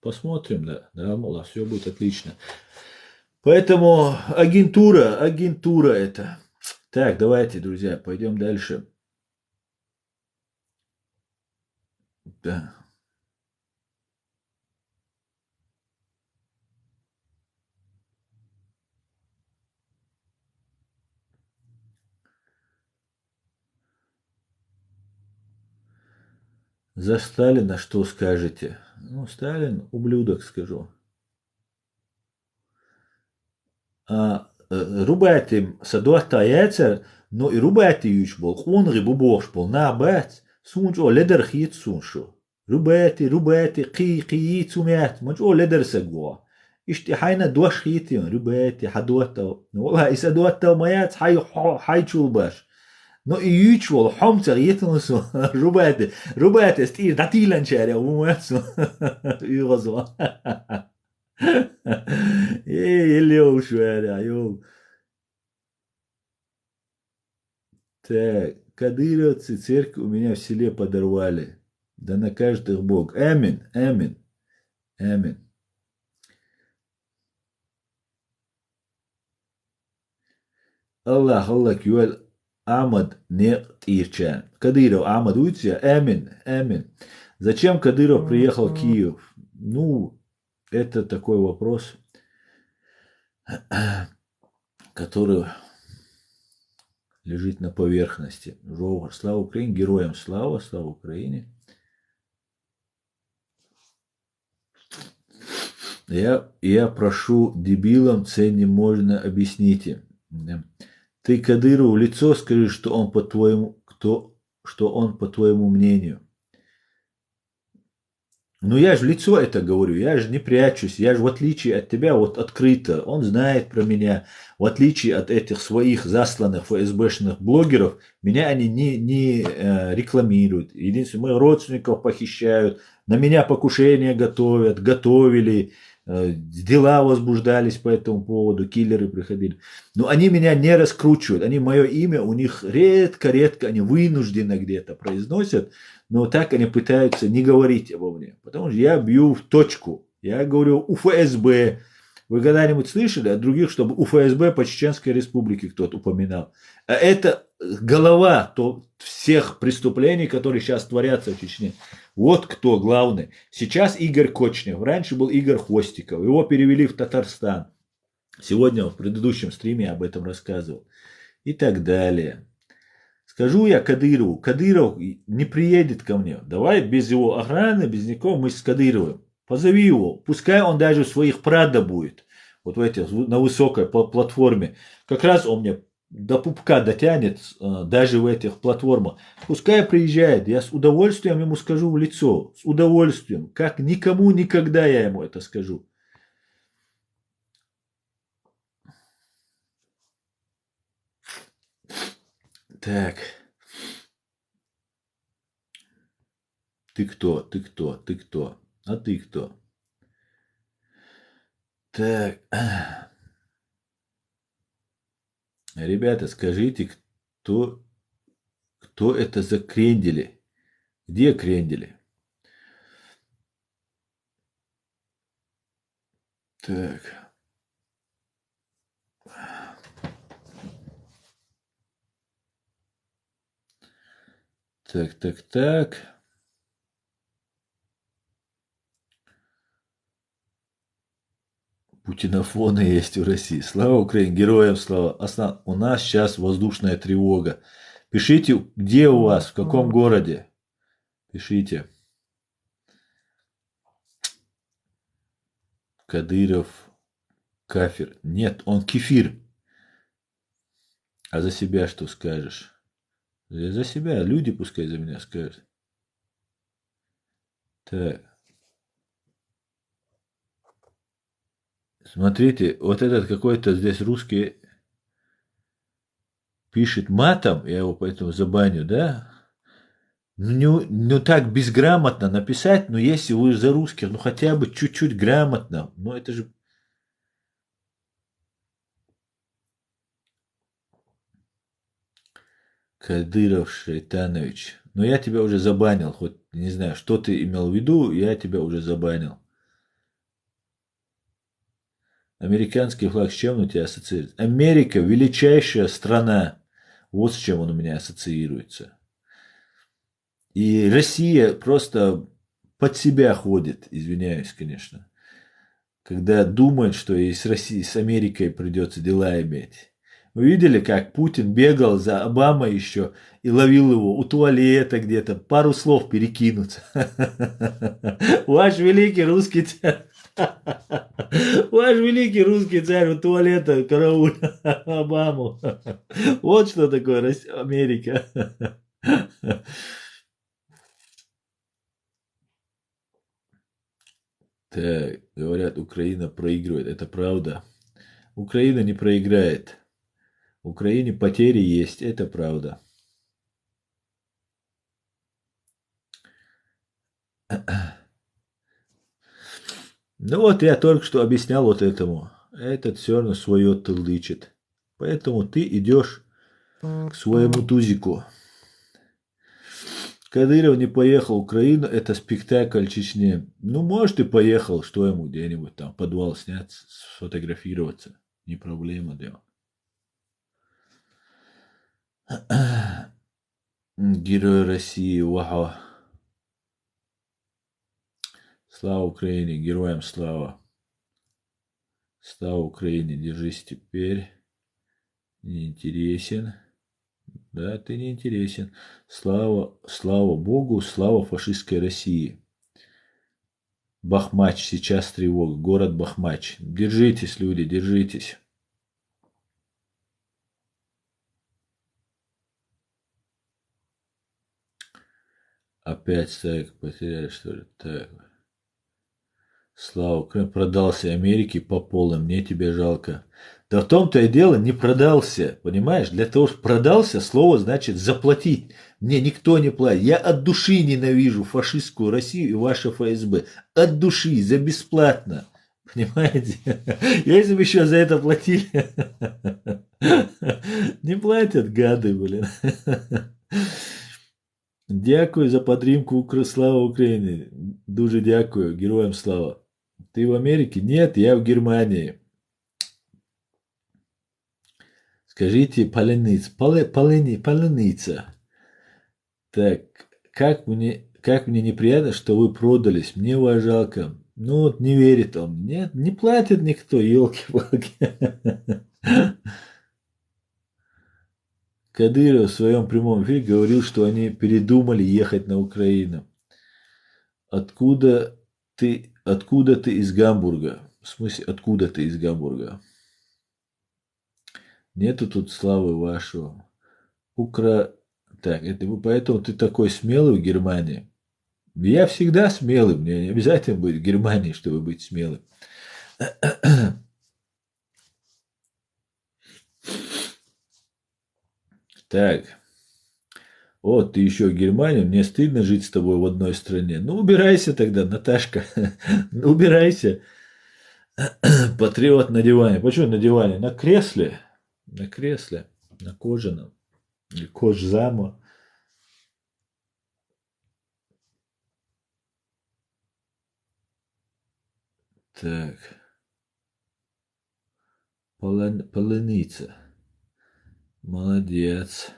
посмотрим, да, мол, все будет отлично. Поэтому агентура это. Так, давайте, друзья, пойдем дальше. Да. За Сталина что скажете? Ну, Сталин ублюдок, скажу. Rubētim sadotā jēcer, no ir rubētījuši bol, hunri buboš bol, nā bēc, sunč o leder hīt sunšu. Rubēti, qī yītsumēt, manč o leder sagwa. Ishti hayna dosh hītījun, rubēti, hadotā, والله إذا دوتة وميات حي شulbash. No i yūčvol, homcer yetnusu, rubēti, stīr datīlančērē, umētsu, yūvazo. Елеу шваря, йоу. Так, кадыровцы церковь у меня в селе подорвали. Да накажет их Бог. Амин, амин, амин. Allah güvel Ahmad не тирчан. Кадыров Ахмад уйти, амин, амин. Зачем Кадыров приехал в Киев? Ну, это такой вопрос, который лежит на поверхности. Слава Украине, героям слава Украине. Я прошу дебилам, це не можно объяснить. Ты Кадырову в лицо скажи, что он по твоему мнению. Ну я же в лицо это говорю, я же не прячусь, я же в отличие от тебя вот открыто, он знает про меня, в отличие от этих своих засланных ФСБшных блогеров, меня они не рекламируют. Единственное, моих родственников похищают, на меня покушения готовили, дела возбуждались по этому поводу, киллеры приходили. Но они меня не раскручивают, они мое имя, у них редко, они вынужденно где-то произносят, но так они пытаются не говорить обо мне. Потому что я бью в точку. Я говорю УФСБ. Вы когда-нибудь слышали от других, чтобы УФСБ по Чеченской Республике кто-то упоминал? А это голова всех преступлений, которые сейчас творятся в Чечне. Вот кто главный. Сейчас Игорь Кочнев. Раньше был Игорь Хвостиков. Его перевели в Татарстан. Сегодня в предыдущем стриме я об этом рассказывал. И так далее. Скажу я Кадырову, Кадыров не приедет ко мне. Давай без его охраны, без никого мы с Кадыровым. Позови его. Пускай он даже в своих Прадо будет. Вот в этих, на высокой платформе. Как раз он мне до пупка дотянет, даже в этих платформах. Пускай приезжает. Я с удовольствием ему скажу в лицо. С удовольствием. Как никому никогда я ему это скажу. Так. Ты кто? А ты кто? Так. Ребята, скажите, кто это за крендели? Где крендели? Так. Так. Путинофоны есть в России. Слава Украине, героям слава. У нас сейчас воздушная тревога. Пишите, где у вас, в каком городе. Пишите. Кадыров, кафир. Нет, он кефир. А за себя что скажешь? За себя. Люди пускай за меня скажут. Так. Смотрите, вот этот какой-то здесь русский пишет матом, я его поэтому забаню, да? Ну так безграмотно написать, но если вы за русских, ну хотя бы чуть-чуть грамотно, ну это же... Кадыров Шайтанович. Но я тебя уже забанил, хоть не знаю, что ты имел в виду, я тебя уже забанил. Американский флаг с чем он у тебя ассоциируется? Америка величайшая страна. Вот с чем он у меня ассоциируется. И Россия просто под себя ходит, извиняюсь, конечно, когда думает, что и с Россией, с Америкой придется дела иметь. Вы видели, как Путин бегал за Обамой еще и ловил его у туалета где-то, пару слов перекинуться. Ваш великий русский царь. Ваш великий русский царь у туалета карауль Обаму. Вот что такое Америка. Так, говорят, Украина проигрывает. Это правда. Украина не проиграет. В Украине потери есть, это правда. Ну вот я только что объяснял вот этому. Этот все равно свое тылычит. Поэтому ты идешь к своему тузику. Кадыров не поехал в Украину, это спектакль Чечне. Ну, может, и поехал, что ему где-нибудь там подвал снять, сфотографироваться. Не проблема, да. Герой России, вау. Слава Украине, героям слава. Слава Украине, держись теперь. Неинтересен. Да, ты не интересен. Слава Богу, слава фашистской России. Бахмач, сейчас тревога. Город Бахмач. Держитесь, люди, держитесь. Опять так, потеряли, что ли? Так. Слава, Украине продался Америке по полной, мне тебя жалко. Да в том-то и дело, не продался, понимаешь? Для того, чтобы продался, слово значит заплатить. Мне никто не платит. Я от души ненавижу фашистскую Россию и ваше ФСБ. От души, за бесплатно. Понимаете? Если бы еще за это платили. Не платят, гады, блин. Дякую за підтримку, слава Україні. Дуже дякую, героям слава. Ты в Америке? Нет, я в Германии. Скажите, поляница. Так, как мне неприятно, что вы продались. Мне вас жалко. Ну вот не верит он. Нет, не платит никто, елки-палки. Кадыров в своем прямом эфире говорил, что они передумали ехать на Украину. Откуда ты из Гамбурга? В смысле, откуда ты из Гамбурга? Нету тут славы вашего. Так, это поэтому ты такой смелый в Германии. Я всегда смелый, мне не обязательно быть в Германии, чтобы быть смелым. Так. Вот, ты еще в Германии, мне стыдно жить с тобой в одной стране. Ну, убирайся тогда, Наташка. Ну, убирайся. Патриот на диване. Почему на диване? На кресле. На кресле. На кожаном. Или кожзаму. Так. Полониця. Молодец.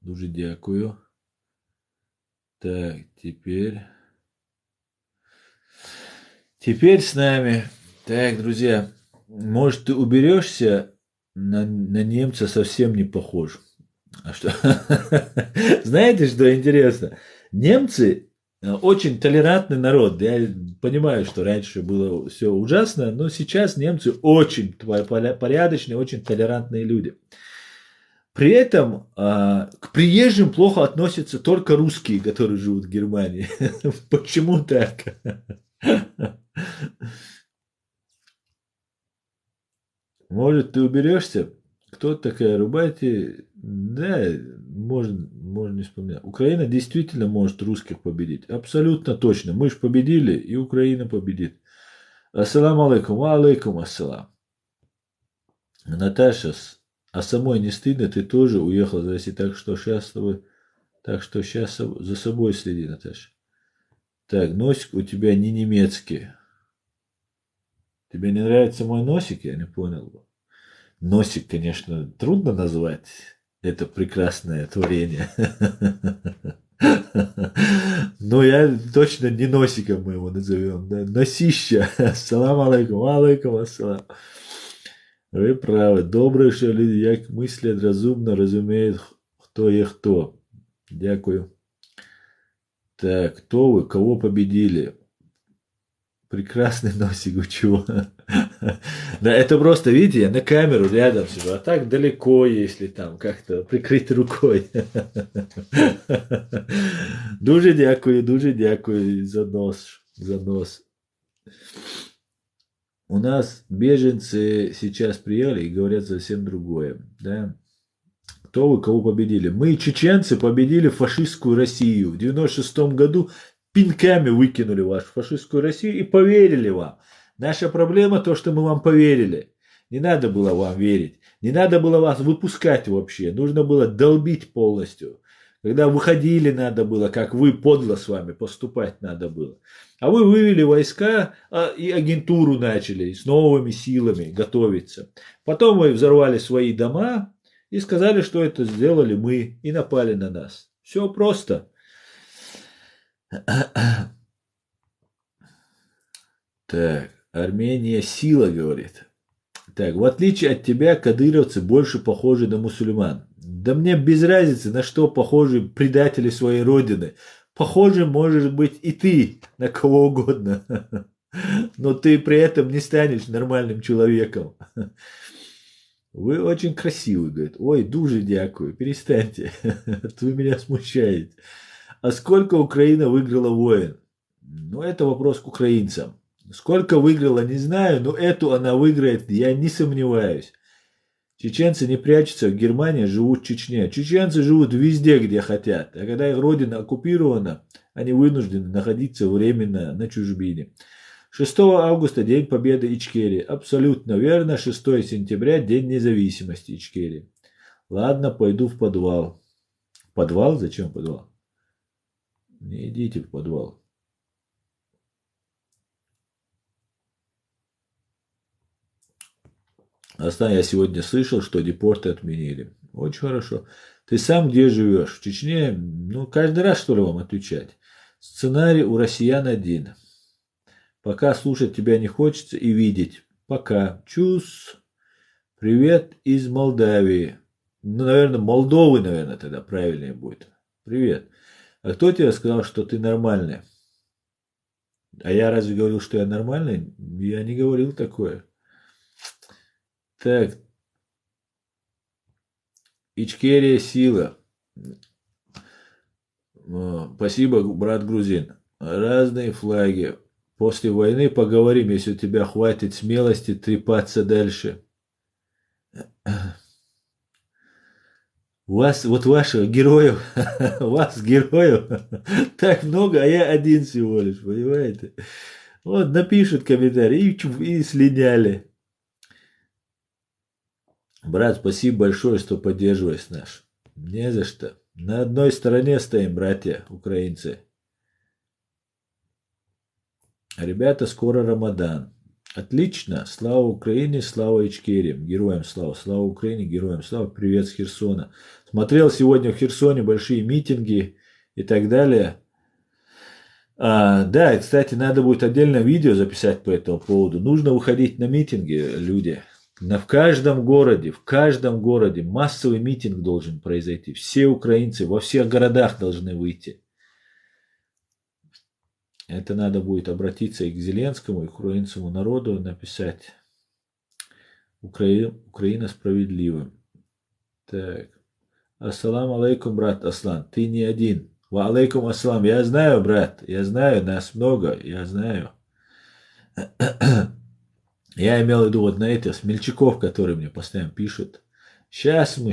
Дуже дякую. Так, теперь с нами. Так, друзья, может, ты уберешься, на немца совсем не похож. А что? Знаете, что интересно? Немцы очень толерантный народ. Я понимаю, что раньше было все ужасно, но сейчас немцы очень порядочные, очень толерантные люди. При этом к приезжим плохо относятся только русские, которые живут в Германии. Почему так? Может, ты уберешься? Кто такая Рубати? Да, можно не вспоминать. Украина действительно может русских победить. Абсолютно точно. Мы же победили, и Украина победит. Ассаламу алейкум. Ва алейкум ассалам. Наташа, а самой не стыдно? Ты тоже уехала из России, так что сейчас за собой следи, Наташа. Так, носик у тебя не немецкий. Тебе не нравится мой носик? Я не понял. Носик, конечно, трудно назвать. Это прекрасное творение. Но я точно не носиком мы его назовем. Да? Носища. Ассаламу алейкум. Алейкум ассалам. Ви правы. Добре, що люди як мислять розумно, розуміють, хто є хто. Дякую. Так, кто вы? Кого победили? Прекрасный носик у чего? Да, это просто, видите, я на камеру рядом сижу, а так далеко, если там как-то прикрыть рукой. Дуже дякую за нос. У нас беженцы сейчас приехали и говорят совсем другое, да? Кто вы, кого победили? Мы, чеченцы, победили фашистскую Россию. В 96 году пинками выкинули вашу фашистскую Россию и поверили вам. Наша проблема то, что мы вам поверили. Не надо было вам верить. Не надо было вас выпускать вообще. Нужно было долбить полностью. Когда выходили, надо было, как вы, подло с вами поступать надо было. А вы вывели войска и агентуру начали с новыми силами готовиться. Потом вы взорвали свои дома и сказали, что это сделали мы и напали на нас. Все просто. Так, Армения сила, говорит. Так, в отличие от тебя, кадыровцы больше похожи на мусульман. Да мне без разницы, на что похожи предатели своей родины. Похожим можешь быть и ты на кого угодно. Но ты при этом не станешь нормальным человеком. Вы очень красивый, говорит. Ой, дуже дякую, перестаньте. Вы меня смущаете. А сколько Украина выиграла войн? Ну, это вопрос к украинцам. Сколько выиграла, не знаю, но эту она выиграет, я не сомневаюсь. Чеченцы не прячутся в Германии, живут в Чечне. Чеченцы живут везде, где хотят. А когда их родина оккупирована, они вынуждены находиться временно на чужбине. 6 августа День Победы Ичкерии. Абсолютно верно. 6 сентября День независимости Ичкерии. Ладно, пойду в подвал. Подвал? Зачем подвал? Не идите в подвал. Я сегодня слышал, что депорты отменили. Очень хорошо. Ты сам где живешь? В Чечне? Ну, каждый раз, что ли, вам отвечать? Сценарий у россиян один. Пока слушать тебя не хочется и видеть. Пока. Чус. Привет из Молдавии. Ну, наверное, Молдовы, наверное, тогда правильнее будет. Привет. А кто тебе сказал, что ты нормальный? А я разве говорил, что я нормальный? Я не говорил такое. Так. Ичкерия сила. Спасибо, брат грузин. Разные флаги. После войны поговорим, если у тебя хватит смелости трепаться дальше. У вас, вот ваших героев, вас героев так много, а я один всего лишь, понимаете? Вот напишут комментарий и слиняли. Брат, спасибо большое, что поддерживаешь наш. Не за что. На одной стороне стоим, братья, украинцы. Ребята, скоро Рамадан. Отлично. Слава Украине, слава Ичкерии. Героям слава. Слава Украине, героям слава. Привет с Херсона. Смотрел сегодня в Херсоне большие митинги и так далее. Да, и, кстати, надо будет отдельное видео записать по этому поводу. Нужно выходить на митинги, люди. В каждом городе массовый митинг должен произойти. Все украинцы во всех городах должны выйти. Это надо будет обратиться и к Зеленскому, и к украинскому народу, написать. Украина справедлива. Так. Ассаламу алейкум, брат Аслан. Ты не один. Ва алейкум ассалам. Я знаю, брат. Я знаю, нас много. Я знаю. Я имел в виду вот на этих смельчаков, которые мне постоянно пишут. Сейчас мы.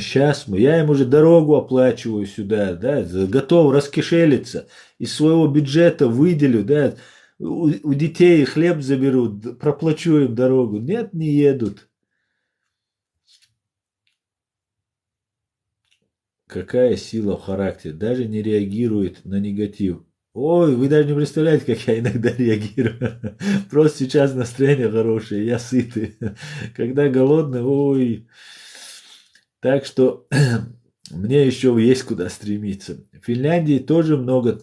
Я им уже дорогу оплачиваю сюда, да, готов раскишелиться. Из своего бюджета выделю, да, у детей хлеб заберу, проплачу им дорогу. Нет, не едут. Какая сила в характере, даже не реагирует на негатив. Ой, вы даже не представляете, как я иногда реагирую. Просто сейчас настроение хорошее, я сытый. Когда голодный, ой. Так что мне еще есть куда стремиться. В Финляндии тоже много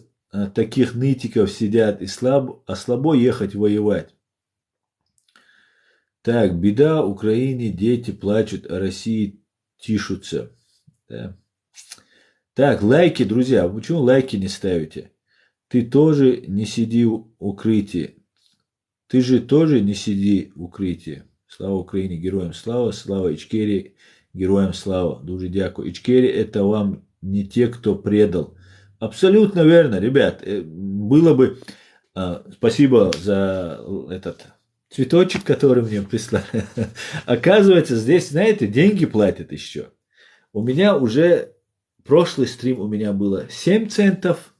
таких нытиков сидят, и слабо ехать воевать. Так, беда Украине, дети плачут, а России тишутся. Да. Так, лайки, друзья, почему лайки не ставите? Ты тоже не сиди в укрытии. Ты же тоже не сиди в укрытии. Слава Украине, героям слава, слава Ичкерии, героям слава. Дуже дякую. Ичкерии это вам не те, кто предал. Абсолютно верно, ребят. Было бы... Спасибо за этот цветочек, который мне прислали. Оказывается, здесь, знаете, деньги платят еще. У меня уже... Прошлый стрим у меня было 7 центов,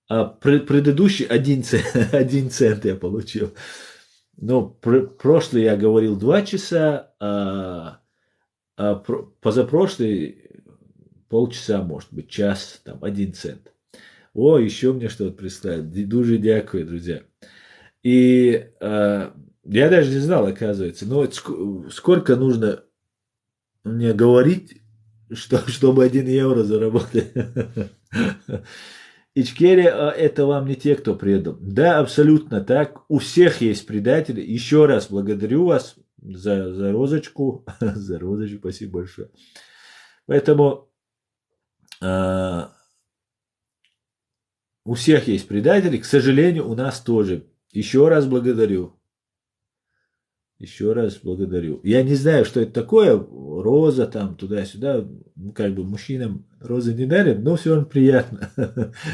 а предыдущий 1 цент, 1 цент я получил. Но прошлый я говорил 2 часа, позапрошлый полчаса, может быть, час, там 1 цент. О, еще мне что-то прислали. Дуже дякую, друзья. И я даже не знал, оказывается, но сколько нужно мне говорить, чтобы 1 евро заработать. Ичкерия это вам не те, кто предал. Да, абсолютно так. У всех есть предатели. Еще раз благодарю вас за розочку. За розочку, спасибо большое. Поэтому у всех есть предатели. К сожалению, у нас тоже. Еще раз благодарю. Еще раз благодарю. Я не знаю, что это такое. Роза там туда-сюда. Ну, как бы мужчинам розы не дарят, но все равно приятно,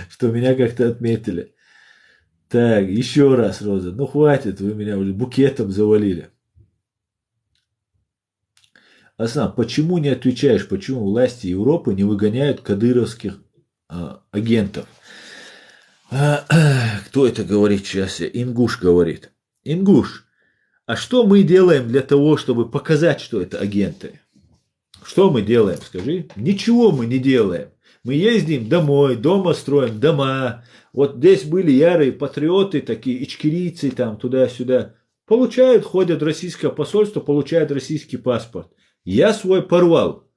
что меня как-то отметили. Так, еще раз роза. Ну хватит, вы меня уже букетом завалили. Аслан, почему не отвечаешь, почему власти Европы не выгоняют кадыровских агентов? Кто это говорит сейчас? Ингуш говорит. Ингуш, а что мы делаем для того, чтобы показать, что это агенты? Что мы делаем, скажи? Ничего мы не делаем. Мы ездим домой, дома строим дома. Вот здесь были ярые патриоты, такие ичкерийцы, там туда-сюда. Получают, ходят в российское посольство, получают российский паспорт. Я свой порвал.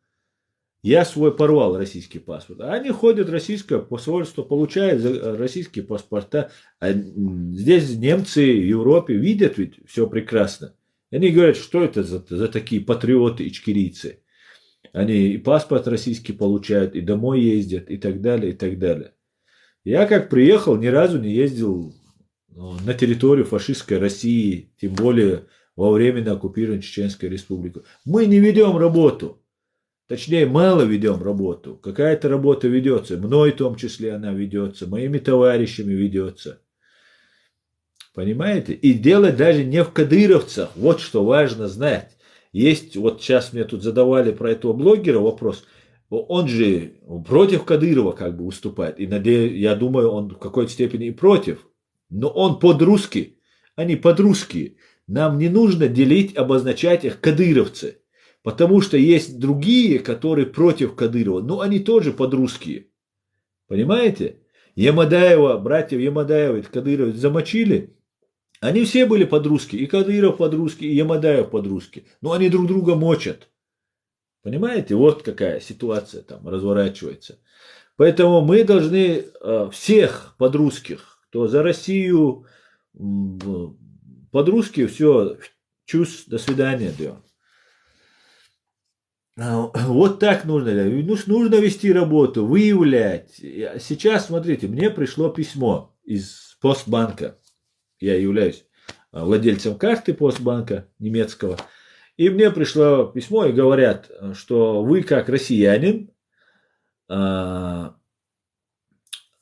Я свой порвал российский паспорт. А они ходят в российское посольство, получают российские паспорта. А здесь немцы в Европе видят ведь все прекрасно. Они говорят, что это за такие патриоты ичкерийцы. Они и паспорт российский получают, и домой ездят, и так далее, и так далее. Я как приехал, ни разу не ездил на территорию фашистской России, тем более во временно оккупированной Чеченской Республики. Мы не ведем работу. Точнее, мало ведем работу. Какая-то работа ведется. Мной в том числе она ведется. Моими товарищами ведется. Понимаете? И дело даже не в кадыровцах. Вот что важно знать. Есть, вот сейчас мне тут задавали про этого блогера вопрос. Он же против Кадырова как бы выступает. И я думаю, он в какой-то степени и против. Но он под-русский. Они под-русские. Нам не нужно делить, обозначать их кадыровцы. Потому что есть другие, которые против Кадырова. Но они тоже под-русские. Понимаете? Ямадаева, братьев Ямадаева и Кадырова замочили. Они все были под-русские. И Кадыров под-русский, и Ямадаев под-русский. Но они друг друга мочат. Понимаете? Вот какая ситуация там разворачивается. Поэтому мы должны всех подрусских, кто за Россию, подрусские, все, чус, до свидания, даем. Вот так нужно. Нужно вести работу, выявлять. Сейчас, смотрите, мне пришло письмо из Постбанка. Я являюсь владельцем карты Постбанка немецкого. И мне пришло письмо и говорят, что вы как россиянин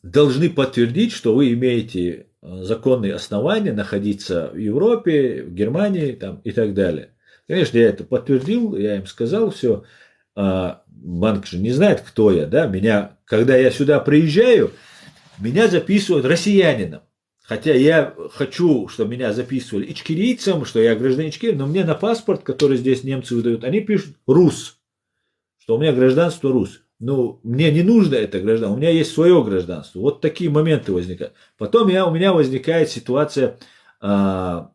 должны подтвердить, что вы имеете законные основания находиться в Европе, в Германии там, и так далее. Конечно, я это подтвердил, я им сказал все. Банк же не знает, кто я, да, когда я сюда приезжаю, меня записывают россиянином. Хотя я хочу, чтобы меня записывали ичкерийцем, что я гражданин Ичкерии, но мне на паспорт, который здесь немцы выдают, они пишут «рус», что у меня гражданство рус. Ну, мне не нужно это гражданство, у меня есть свое гражданство. Вот такие моменты возникают. Потом у меня возникает ситуация, вот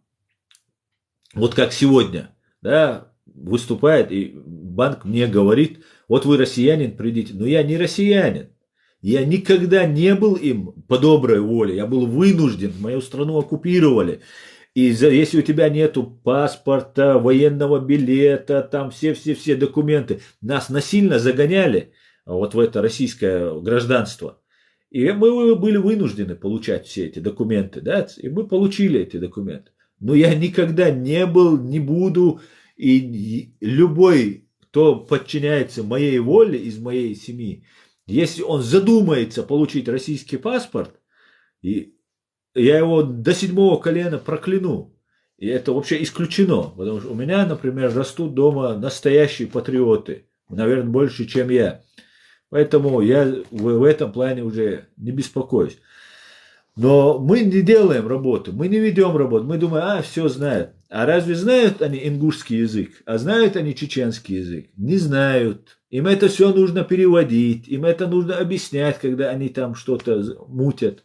как сегодня, да, выступает, и банк мне говорит, вот вы россиянин, придите. Но я не россиянин. Я никогда не был им по доброй воле. Я был вынужден, мою страну оккупировали. И если у тебя нету паспорта, военного билета, там все документы, нас насильно загоняли вот в это российское гражданство. И мы были вынуждены получать все эти документы, да, и мы получили эти документы. Но я никогда не был, не буду, и любой, кто подчиняется моей воле из моей семьи, если он задумается получить российский паспорт, и я его до седьмого колена прокляну. И это вообще исключено. Потому что у меня, например, растут дома настоящие патриоты. Наверное, больше, чем я. Поэтому я в этом плане уже не беспокоюсь. Но мы не делаем работу, мы не ведем работу. Мы думаем, все знают. А разве знают они ингушский язык? А знают они чеченский язык? Не знают. Им это все нужно переводить. Им это нужно объяснять, когда они там что-то мутят.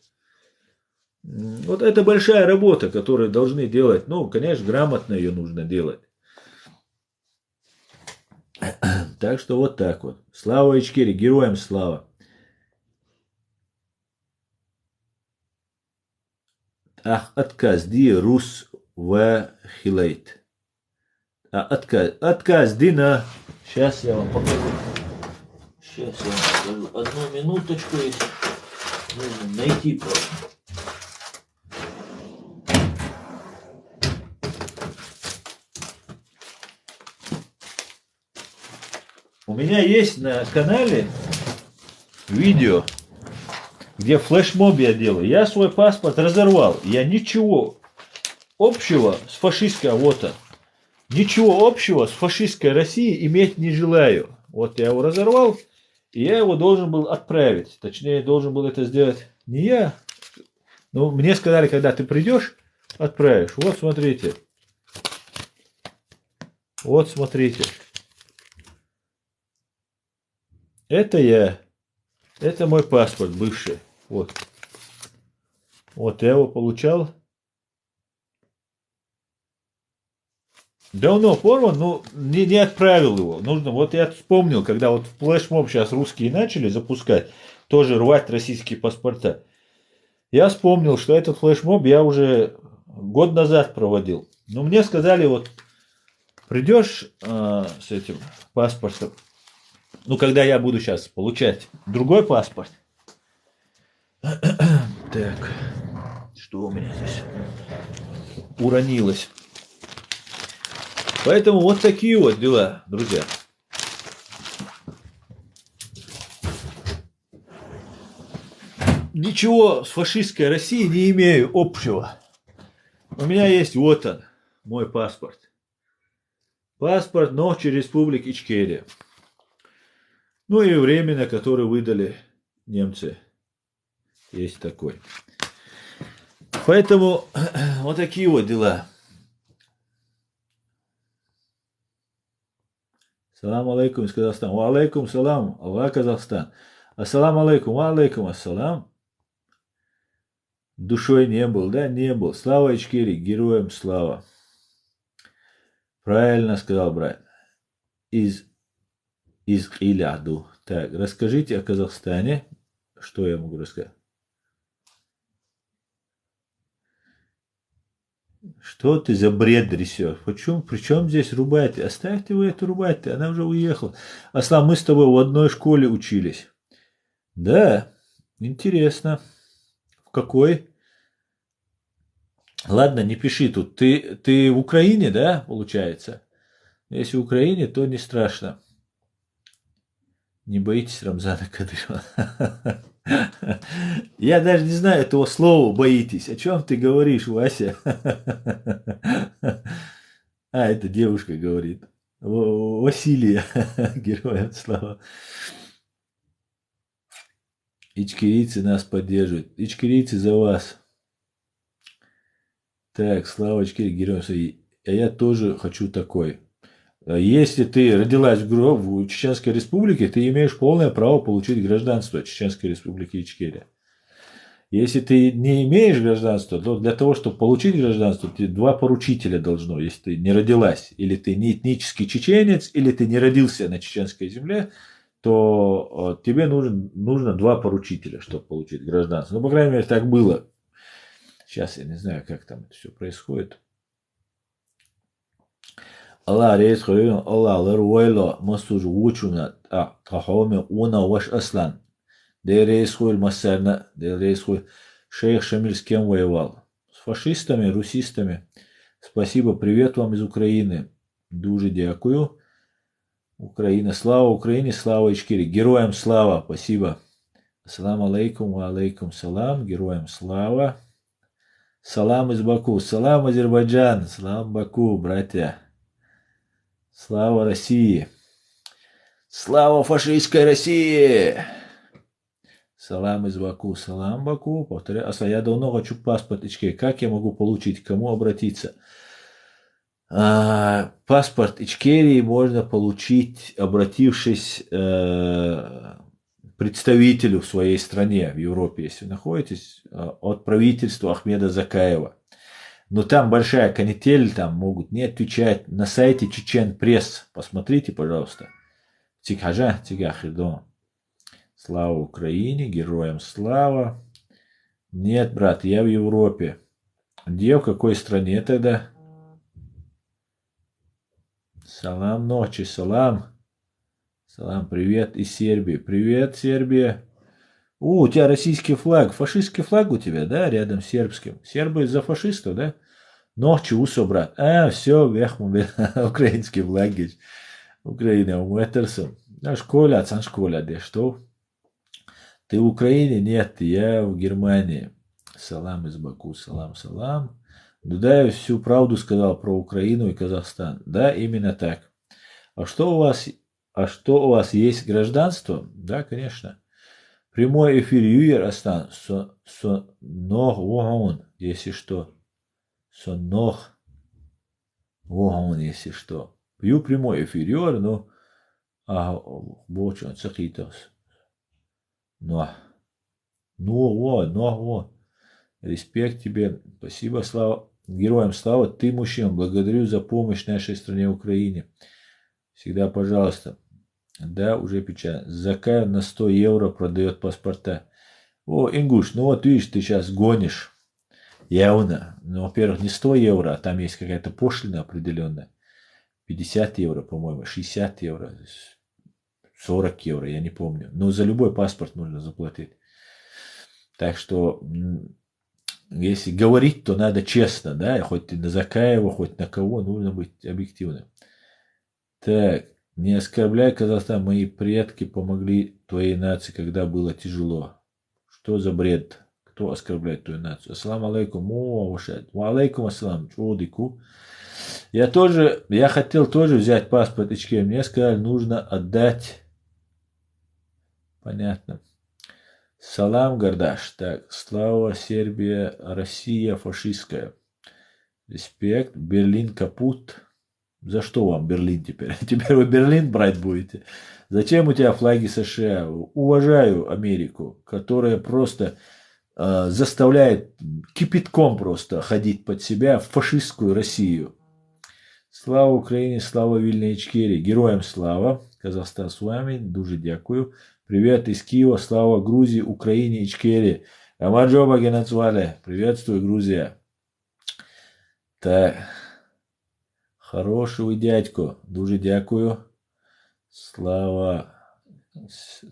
Вот это большая работа, которую должны делать. Ну, конечно, грамотно ее нужно делать. Так что вот так вот. Слава Ичкерии, героям слава. Ах, отказ, ди рус в хилейт. Отказ, дина. Сейчас я вам покажу. Сейчас я вам покажу. Одну минуточку. Нужно найти просто. У меня есть на канале видео, где флешмоб я делаю. Я свой паспорт разорвал. Я ничего общего с фашистской, вот он, ничего общего с фашистской Россией иметь не желаю. Вот я его разорвал, и я его должен был отправить. Точнее, должен был это сделать не я. Но мне сказали, когда ты придешь, отправишь. Вот смотрите. Вот смотрите. Это я. Это мой паспорт бывший. Вот. Вот я его получал. Давно порван, но не отправил его. Нужно, вот я вспомнил, когда вот флешмоб сейчас русские начали запускать, тоже рвать российские паспорта. Я вспомнил, что этот флешмоб я уже год назад проводил. Но мне сказали, вот придешь с этим паспортом, ну, когда я буду сейчас получать другой паспорт. Так, что у меня здесь уронилось. Поэтому вот такие вот дела, друзья. Ничего с фашистской Россией не имею общего. У меня есть вот он, мой паспорт. Паспорт Ночи Республики Ичкерия. Ну и временно, который выдали немцы. Есть такой. Поэтому вот такие вот дела. Салам алейкум из Казахстана. Ва алейкум салам. Аллах Казахстан. Ассалам алейкум. Ва алейкум ассалам. Душой не был, да? Не был. Слава Ичкерии, героям слава. Правильно сказал брат. Из Иляду. Так, расскажите о Казахстане. Что я могу рассказать? Что ты за бред трясешь? Причем здесь рубать? Оставьте вы эту рубать, она уже уехала. Аслан, мы с тобой в одной школе учились. Да, интересно. В какой? Ладно, не пиши тут. Ты в Украине, да, получается? Если в Украине, то не страшно. Не боитесь Рамзана Кадырова? Я даже не знаю этого слова «боитесь». О чем ты говоришь, Вася? А, это девушка говорит. Василия, героям слава. Ичкерийцы нас поддерживают. Ичкерийцы за вас. Так, слава Ичкерии, героям слава. А я тоже хочу такой. Если ты родилась в Чеченской Республике, ты имеешь полное право получить гражданство Чеченской Республики Ичкерия. Если ты не имеешь гражданства, то для того, чтобы получить гражданство, тебе два поручителя должно, если ты не родилась. Или ты не этнический чеченец, или ты не родился на чеченской земле, то тебе нужно два поручителя, чтобы получить гражданство. Ну, по крайней мере, так было. Сейчас я не знаю, как там это все происходит. Allah reis koyuyor. Allah'ları vayla masur vuçuna tahome una ваш аслан. Да reis koyul масарна, да reis koyul. Шейх Шамиль с кем воевал? С фашистами, русистами. Спасибо, привет вам из Украины. Дуже дякую. Украина, слава Украине, слава Ичкерии. Героям слава, спасибо. Ассаламу алейкум, ва алейкум салам. Героям слава. Салам из Баку. Салам Азербайджан. Салам Баку, братья. Слава России! Слава фашистской России! Салам из Баку, салам Баку. Повторяю, я давно хочу паспорт Ичкерии. Как я могу получить? К кому обратиться? Паспорт Ичкерии можно получить, обратившись к представителю в своей стране, в Европе, если вы находитесь, от правительства Ахмеда Закаева. Но там большая канитель, там могут не отвечать. На сайте Чечен Пресс. Посмотрите, пожалуйста. Тихажа, тигахидо. Слава Украине, героям слава. Нет, брат, я в Европе. Где, в какой стране тогда? Салам ночи, салам. Салам, привет из Сербии. Привет, Сербия. У тебя российский флаг. Фашистский флаг у тебя, да, рядом с сербским. Сербы из-за фашистов, да? Ночи усо, брат. Все, вехму, украинский флаг. Украина, уметерсом. Школа, отсан школа, да что? Ты в Украине? Нет, я в Германии. Салам из Баку, салам, салам. Ну да, я всю правду сказал про Украину и Казахстан. Да, именно так. А что у вас есть гражданство? Да, конечно. Прямой эфир Юер Астан. Ног Вогон, если что. Ног Вогон, если что. Пью прямой эфир Юер, но бочон цахитос. Но. Ну. Респект тебе. Спасибо, слава. Героям слава. Ты, мужчина, благодарю за помощь нашей стране Украине. Всегда, пожалуйста. Да, уже печально. Закаев на 100 евро продает паспорта. О, Ингуш, ну вот видишь, ты сейчас гонишь. Явно. Ну, во-первых, не 100 евро, а там есть какая-то пошлина определенная. 50 евро, по-моему, 60 евро, 40 евро, я не помню. Но за любой паспорт нужно заплатить. Так что, если говорить, то надо честно, да, хоть ты на Закаева, хоть на кого, нужно быть объективным. Так. Не оскорбляй Казахстан, мои предки помогли твоей нации, когда было тяжело. Что за бред? Кто оскорбляет твою нацию? Ассаламу алейкум. Ва алейкум ассалам. Чудику. Я хотел тоже взять паспорт Ичкерии. Мне сказали, нужно отдать. Понятно. Салам, Гардаш. Так, слава, Сербия, Россия фашистская. Респект. Берлин капут. За что вам Берлин теперь? Теперь вы Берлин брать будете? Зачем у тебя флаги США? Уважаю Америку, которая просто заставляет кипятком просто ходить под себя в фашистскую Россию. Слава Украине, слава вільній Ичкерии. Героям слава. Казахстан с вами. Дуже дякую. Привет из Киева. Слава Грузии, Украине, Ичкерии. Амаджоба Генацвале. Приветствую, Грузия. Так. Хороший ви дядько. Дуже дякую. Слава.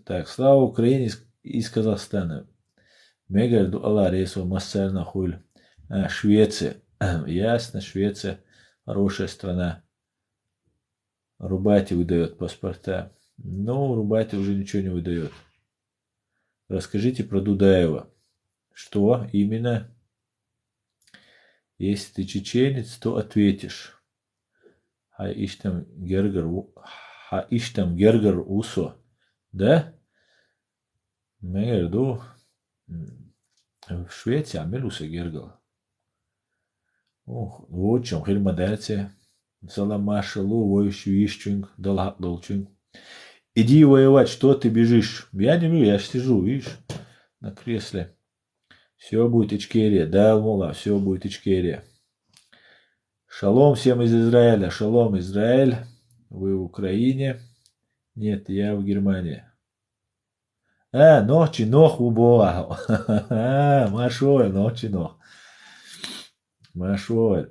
Так, слава Украине из Казахстана. Мегарду Алла рейсу массарна хуль. Швеция. Ясно, Швеция. Хорошая страна. Рубати выдает паспорта. Но Рубати уже ничего не выдает. Расскажите про Дудаева. Что именно? Если ты чеченец, то ответишь. Хаиштам Гергер Усо. Да? Мегерду в Швеции Амелуса Гергал. Вот чем Хильмадерце. Саламашалу, воющий Ищунг, Далхак Долчунг. Иди воевать, что ты бежишь? Я не бегу, я сижу, видишь, на кресле. Все будет Ичкерия. Да, Мула, все будет Ичкерия. Шалом всем из Израиля. Шалом, Израиль. Вы в Украине? Нет, я в Германии. Ночи, нох убоа. Машой, ночи, нох. Машой.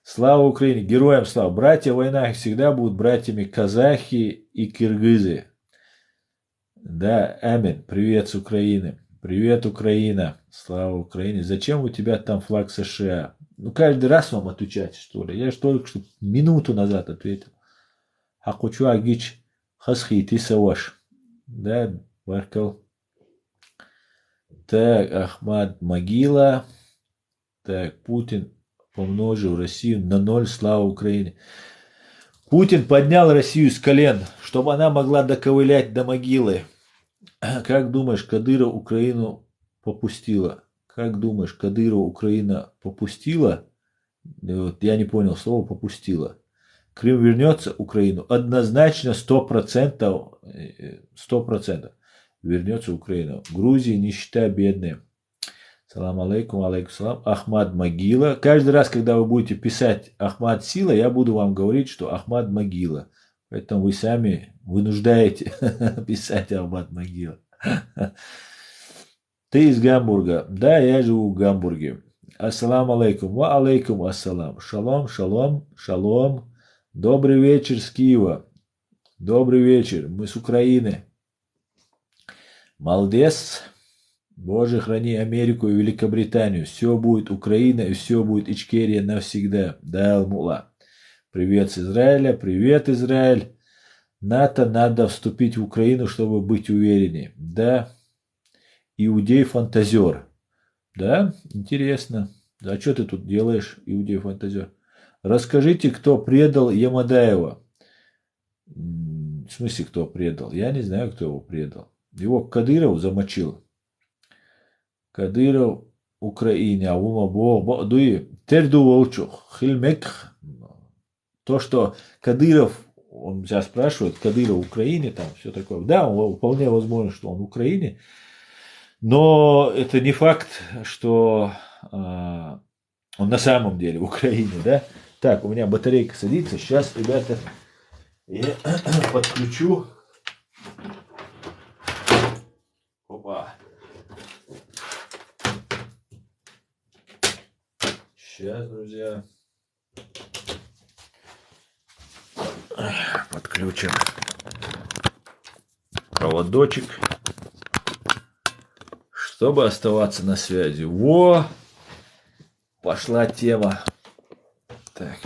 Слава Украине, героям слава. Братья в войнах всегда будут братьями казахи и киргизы. Да, амин. Привет с Украины. Привет, Украина. Слава Украине. Зачем у тебя там флаг США? Ну, каждый раз вам отвечать, что ли? Я же только что минуту назад ответил. Хакучу агич хасхити саваш. Да, Баркал. Так, Ахмад Могила. Так, Путин помножил Россию на 0. Слава Украине. Путин поднял Россию с колен, чтобы она могла доковылять до могилы. Как думаешь, Кадыров Украину попустила? Как думаешь, Кадыров Украина попустила? Вот, я не понял слова попустила. Крым вернется Украину? Однозначно 100%. 100% вернется Украина. Грузия нищета бедная. Салам алейкум, алейкум салам. Ахмад Могила. Каждый раз, когда вы будете писать Ахмад Сила, я буду вам говорить, что Ахмад Могила. Поэтому вы сами вынуждаете писать Ахмад Могила. Ты из Гамбурга. Да, я живу в Гамбурге. Ассалам алейкум. Ва алейкум ассалам. Шалом, шалом, шалом. Добрый вечер с Киева. Добрый вечер. Мы с Украины. Молодец. Боже, храни Америку и Великобританию. Все будет Украина и все будет Ичкерия навсегда. Да, Алмула. Привет с Израиля. Привет, Израиль. НАТО надо вступить в Украину, чтобы быть увереннее. Да. Иудей-фантазер. Да, интересно. А что ты тут делаешь, иудей-фантазер? Расскажите, кто предал Ямадаева. В смысле, кто предал? Я не знаю, кто его предал. Его Кадыров замочил. Кадыров Украине, а ума бог, дуи, терду волчух, хильмек. То, что Кадыров, он сейчас спрашивает, Кадыров в Украине, там все такое. Да, вполне возможно, что он в Украине. Но это не факт, что он на самом деле в Украине, да? Так, у меня батарейка садится. Сейчас, ребята, я подключу. Опа. Сейчас, друзья. Подключим проводочек, чтобы оставаться на связи. Во! Пошла тема. Так.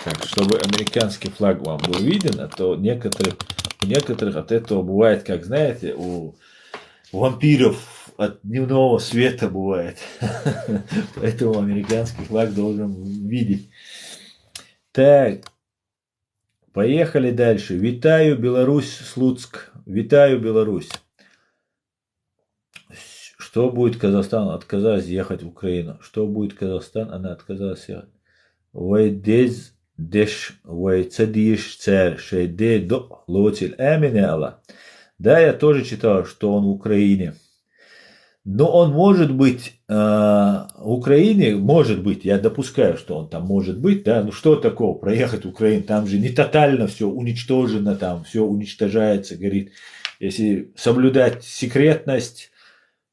Так, чтобы американский флаг вам был виден, а то у некоторых от этого бывает, как знаете, у вампиров от дневного света бывает. Поэтому американский флаг должен видеть. Так. Поехали дальше. Витаю, Беларусь, Слуцк. Витаю, Беларусь. Что будет Казахстан? Отказалась ехать в Украину. Что будет Казахстан? Она отказалась ехать. Вайдез деш вайцадиш царь шейде до лотиль амине Аллах. Да, я тоже читал, что он в Украине. Но он может быть в Украине, может быть, я допускаю, что он там может быть, да, ну что такого, проехать в Украину, там же не тотально все уничтожено, там все уничтожается, горит. Если соблюдать секретность,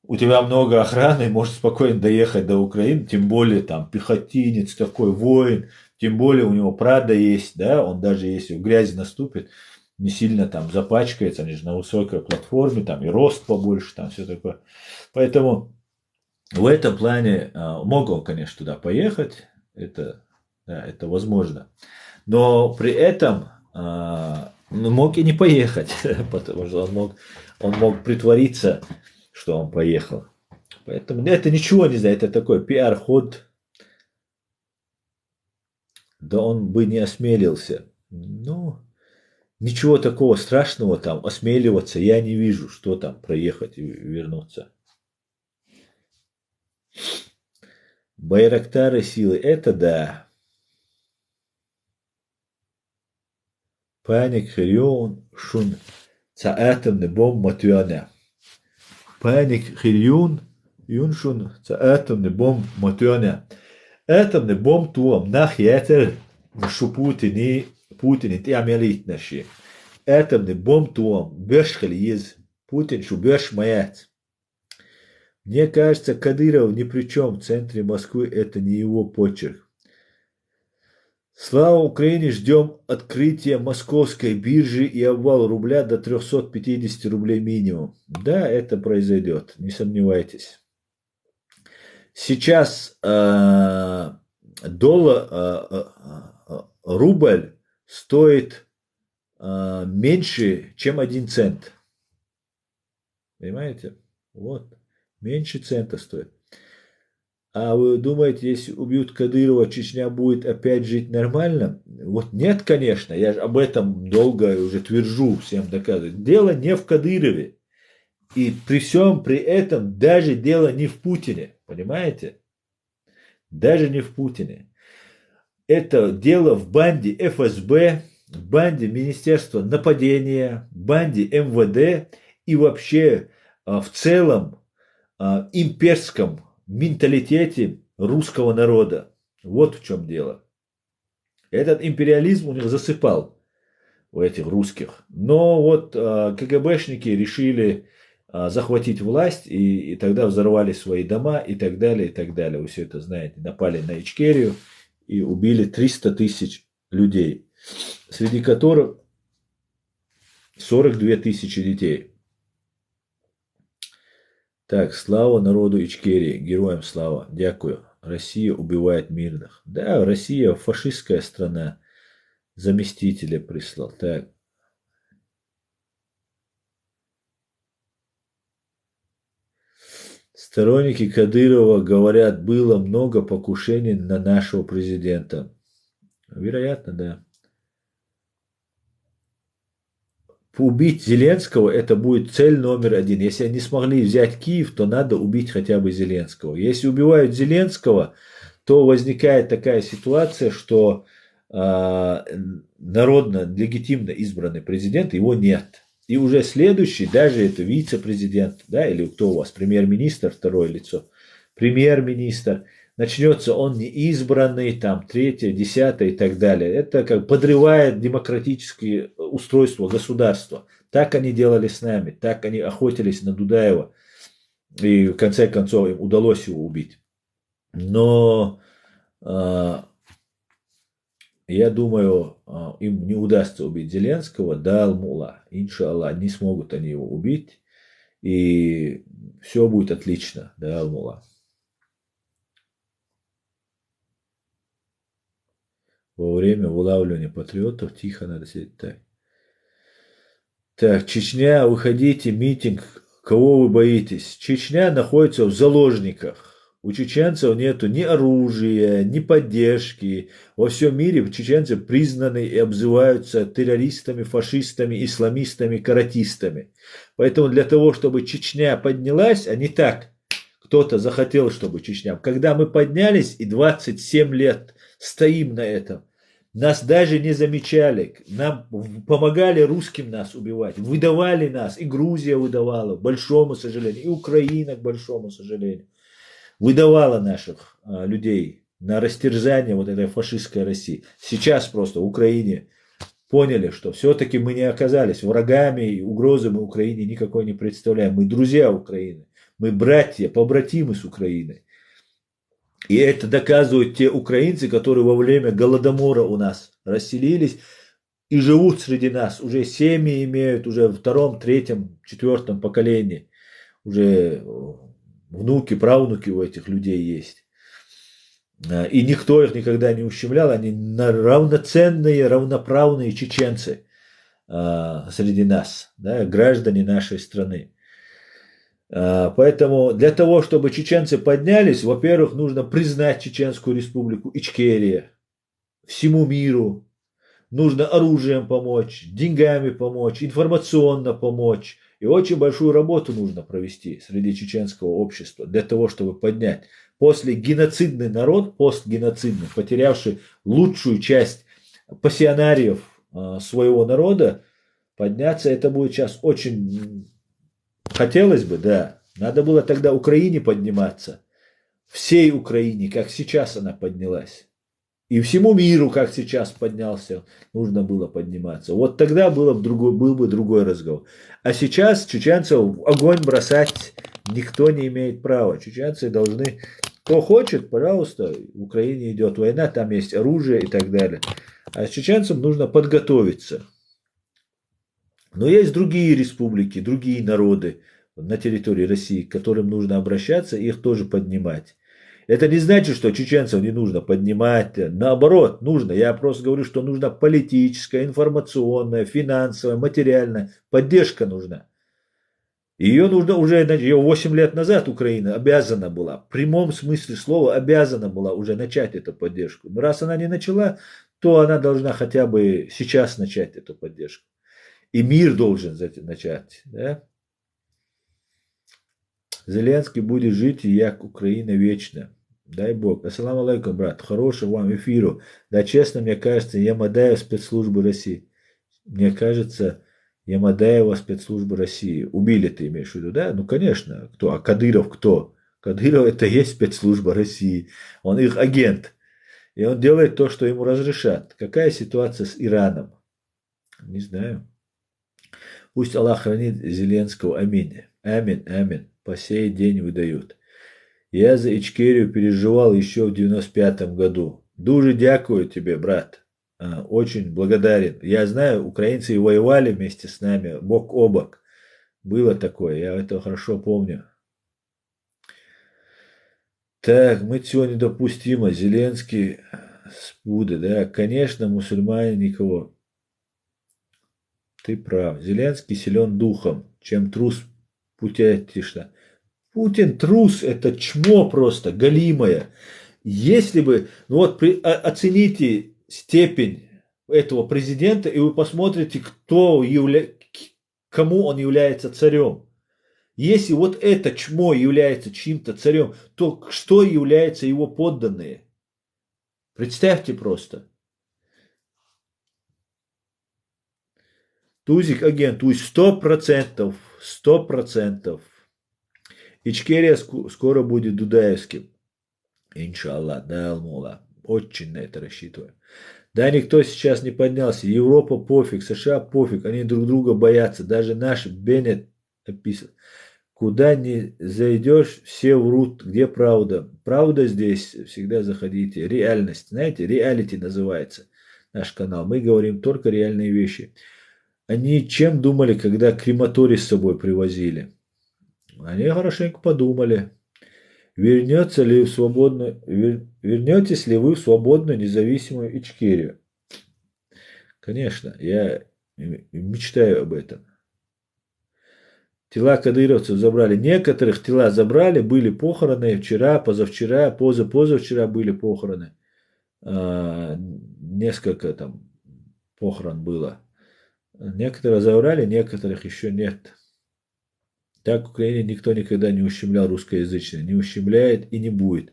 у тебя много охраны, можешь спокойно доехать до Украины, тем более там пехотинец такой, воин, тем более у него Прада есть, да, он даже если в грязи наступит, не сильно там запачкается, они же на высокой платформе, там и рост побольше, там все такое. Поэтому в этом плане мог он, конечно, туда поехать, это, да, это возможно. Но при этом Ну, мог и не поехать, потому что он мог притвориться, что он поехал. Поэтому это ничего не знаю, это такой пиар-ход, да он бы не осмелился. Ну, ничего такого страшного там, осмеливаться я не вижу, что там проехать и вернуться. Байрактары силы, это да. Паник хирион шун цаатамны бом матюаня. Паник хирион юн шун цаатамны бом матюаня. Атомный бом туам нах ятер шу Путин تعمل نشي. Атомный бом туам беш хальез. Путин шу беш маят. Мне кажется, Кадыров ни при чем. В центре Москвы это не его почерк. Слава Украине, ждем открытия московской биржи и обвал рубля до 350 рублей минимум. Да, это произойдет, не сомневайтесь. Сейчас рубль стоит меньше, чем 1 цент. Понимаете? Вот. Меньше цента стоит. А вы думаете, если убьют Кадырова, Чечня будет опять жить нормально? Вот нет, конечно. Я же об этом долго уже твержу, всем доказываю. Дело не в Кадырове. И при всем при этом даже дело не в Путине. Понимаете? Даже не в Путине. Это дело в банде ФСБ, в банде Министерства нападения, в банде МВД и вообще в целом имперском менталитете русского народа. Вот в чем дело. Этот империализм у них засыпал, у этих русских. Но вот КГБшники решили захватить власть, и тогда взорвали свои дома и так далее, и так далее. Вы все это знаете. Напали на Ичкерию и убили 300 тысяч людей, среди которых 42 тысячи детей. Так, слава народу Ичкерии, героям слава, дякую. Россия убивает мирных. Да, Россия фашистская страна, заместителя прислал. Так. Сторонники Кадырова говорят, было много покушений на нашего президента. Вероятно, да. Убить Зеленского это будет цель номер один. Если они смогли взять Киев, то надо убить хотя бы Зеленского. Если убивают Зеленского, то возникает такая ситуация, что народно, легитимно избранный президент, его нет. И уже следующий, даже это вице-президент, да, или кто у вас, премьер-министр, второе лицо, премьер-министр, начнется он не избранный, там, третье, десятое и так далее. Это как подрывает демократические устройства государства. Так они делали с нами, так они охотились на Дудаева. И в конце концов им удалось его убить. Но я думаю, им не удастся убить Зеленского, да, Алмула, иншаллах, не смогут они его убить, и все будет отлично, да, Алмула. Во время вылавливания патриотов тихо надо сидеть. Так. Так, Чечня, выходите, митинг, кого вы боитесь? Чечня находится в заложниках. У чеченцев нету ни оружия, ни поддержки. Во всем мире чеченцы признаны и обзываются террористами, фашистами, исламистами, каратистами. Поэтому для того, чтобы Чечня поднялась, а не так, кто-то захотел, чтобы Чечня. Когда мы поднялись и 27 лет стоим на этом, нас даже не замечали, нам помогали русским нас убивать, выдавали нас, и Грузия выдавала, к большому сожалению, и Украина, к большому сожалению. Выдавала наших людей на растерзание вот этой фашистской России. Сейчас просто в Украине поняли, что все-таки мы не оказались врагами, и угрозы мы Украине никакой не представляем. Мы друзья Украины, мы братья, побратимы с Украиной. И это доказывают те украинцы, которые во время Голодомора у нас расселились и живут среди нас. Уже семьи имеют, уже в втором, третьем, четвертом поколении. Уже внуки, правнуки у этих людей есть. И никто их никогда не ущемлял. Они равноценные, равноправные чеченцы. среди нас, да, граждане нашей страны. Поэтому для того, чтобы чеченцы поднялись, во-первых, нужно признать Чеченскую республику Ичкерия всему миру. Нужно оружием помочь, деньгами помочь, информационно помочь. И очень большую работу нужно провести среди чеченского общества для того, чтобы поднять. После геноцидный народ, постгеноцидный, потерявший лучшую часть пассионариев своего народа, подняться это будет сейчас очень хотелось бы, да. Надо было тогда Украине подниматься. Всей Украине, как сейчас она поднялась. И всему миру, как сейчас поднялся, нужно было подниматься. Вот тогда был бы другой разговор. А сейчас чеченцев огонь бросать никто не имеет права. Чеченцы должны, кто хочет, пожалуйста, в Украине идет война, там есть оружие и так далее. А чеченцам нужно подготовиться. Но есть другие республики, другие народы на территории России, к которым нужно обращаться и их тоже поднимать. Это не значит, что чеченцев не нужно поднимать. Наоборот, нужно. Я просто говорю, что нужна политическая, информационная, финансовая, материальная поддержка нужна. Ее нужно уже, ее 8 лет назад Украина обязана была, в прямом смысле слова обязана была уже начать эту поддержку. Но раз она не начала, то она должна хотя бы сейчас начать эту поддержку. И мир должен начать. Да? Зеленский будет жить, и як Украина вечно. Дай Бог. Ассаламу алейкум, брат. Хорошего вам эфиру. Да, честно, мне кажется, Ямадаев спецслужбы России. Мне кажется, Ямадаева спецслужбы России. Убили, ты имеешь в виду, да? Ну, конечно. Кто? А Кадыров кто? Кадыров это и есть спецслужба России. Он их агент. И он делает то, что ему разрешат. Какая ситуация с Ираном? Не знаю. Пусть Аллах хранит Зеленского. Аминь. Аминь, аминь. По сей день выдают. Я за Ичкерию переживал еще в 95-м году. Дуже дякую тебе, брат. Очень благодарен. Я знаю, украинцы и воевали вместе с нами, бок о бок. Было такое, я это хорошо помню. Так, мы чего недопустимо. Зеленский будет, да. Конечно, мусульмане никого. Ты прав. Зеленский силен духом, чем трус путятишься. Путин трус, это чмо просто, голимое. Если бы, ну вот оцените степень этого президента, и вы посмотрите, кому он является царем. Если вот это чмо является чьим-то царем, то что является его подданные? Представьте просто. Тузик агент, то есть 100%, 100%. Ичкерия скоро будет Дудаевским. Иншаллах, да, Алмула. Очень на это рассчитываю. Да, никто сейчас не поднялся. Европа пофиг, США пофиг. Они друг друга боятся. Даже наш Беннет написан. Куда не зайдешь, все врут. Где правда? Правда здесь. Всегда заходите. Реальность. Знаете, реалити называется наш канал. Мы говорим только реальные вещи. Они чем думали, когда крематорий с собой привозили? Они хорошенько подумали. Вернетесь ли вы в свободную независимую Ичкерию? Конечно, я мечтаю об этом. Тела кадыровцев забрали. Некоторых тела забрали, были похороны вчера, позавчера, позавчера были похороны. Несколько там похорон было. Некоторых забрали, некоторых еще нет. Так в Украине никто никогда не ущемлял русскоязычных, не ущемляет и не будет.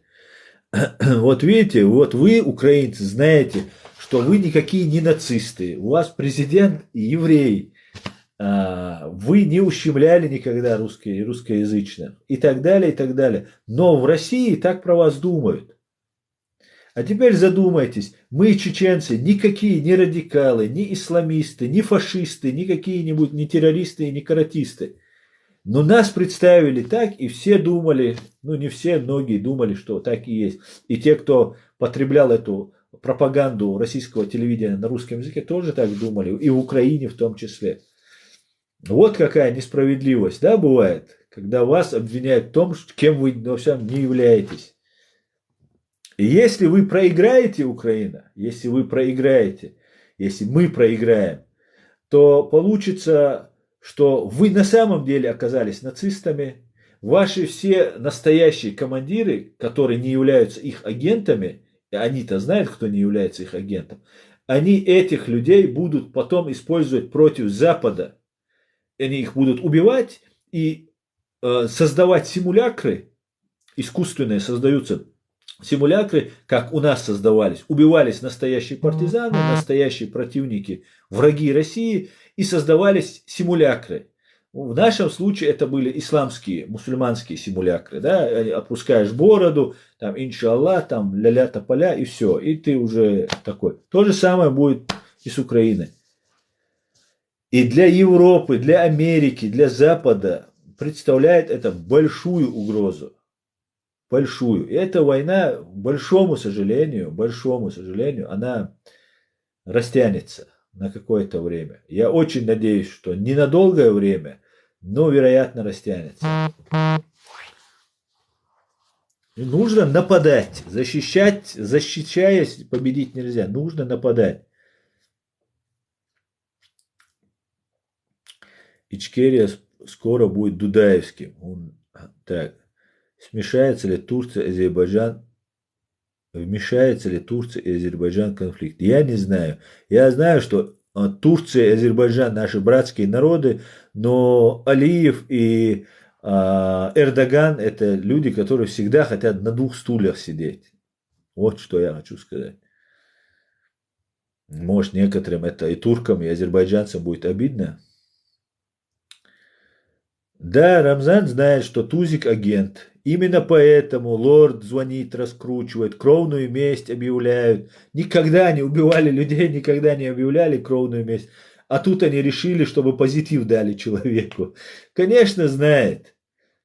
Вот видите, вот вы, украинцы, знаете, что вы никакие не нацисты. У вас президент еврей. Вы не ущемляли никогда русскоязычных. И так далее, и так далее. Но в России так про вас думают. А теперь задумайтесь, мы, чеченцы, никакие не радикалы, не исламисты, не фашисты, не какие-нибудь не террористы и не каратисты. Но нас представили так, и все думали, ну не все, многие думали, что так и есть. И те, кто потреблял эту пропаганду российского телевидения на русском языке, тоже так думали, и в Украине в том числе. Вот какая несправедливость, да, бывает, когда вас обвиняют в том, кем вы во всем не являетесь. И если вы проиграете, Украина, если вы проиграете, если мы проиграем, то получится, что вы на самом деле оказались нацистами, ваши все настоящие командиры, которые не являются их агентами, и они-то знают, кто не является их агентом, они этих людей будут потом использовать против Запада. Они их будут убивать и создавать симулякры, искусственные создаются симулякры, как у нас создавались. Убивались настоящие партизаны, настоящие противники, враги России, и создавались симулякры. В нашем случае это были исламские, мусульманские симулякры. Да? Опускаешь бороду, там, иншаллах, там, ля-ля тополя, и все. И ты уже такой. То же самое будет и с Украиной. И для Европы, для Америки, для Запада представляет это большую угрозу. Большую. И эта война, к большому сожалению, она растянется на какое-то время. Я очень надеюсь, что не на долгое время, но, вероятно, растянется. И нужно нападать, защищаясь, победить нельзя. Нужно нападать. Ичкерия скоро будет Дудаевским. Так. Вмешается ли Турция и Азербайджан в конфликт? Я не знаю. Я знаю, что Турция и Азербайджан наши братские народы, но Алиев и Эрдоган это люди, которые всегда хотят на двух стульях сидеть. Вот что я хочу сказать. Может, некоторым это и туркам, и азербайджанцам будет обидно. Да, Рамзан знает, что Тузик агент. Именно поэтому лорд звонит, раскручивает, кровную месть объявляют. Никогда не убивали людей, никогда не объявляли кровную месть. А тут они решили, чтобы позитив дали человеку. Конечно, знает.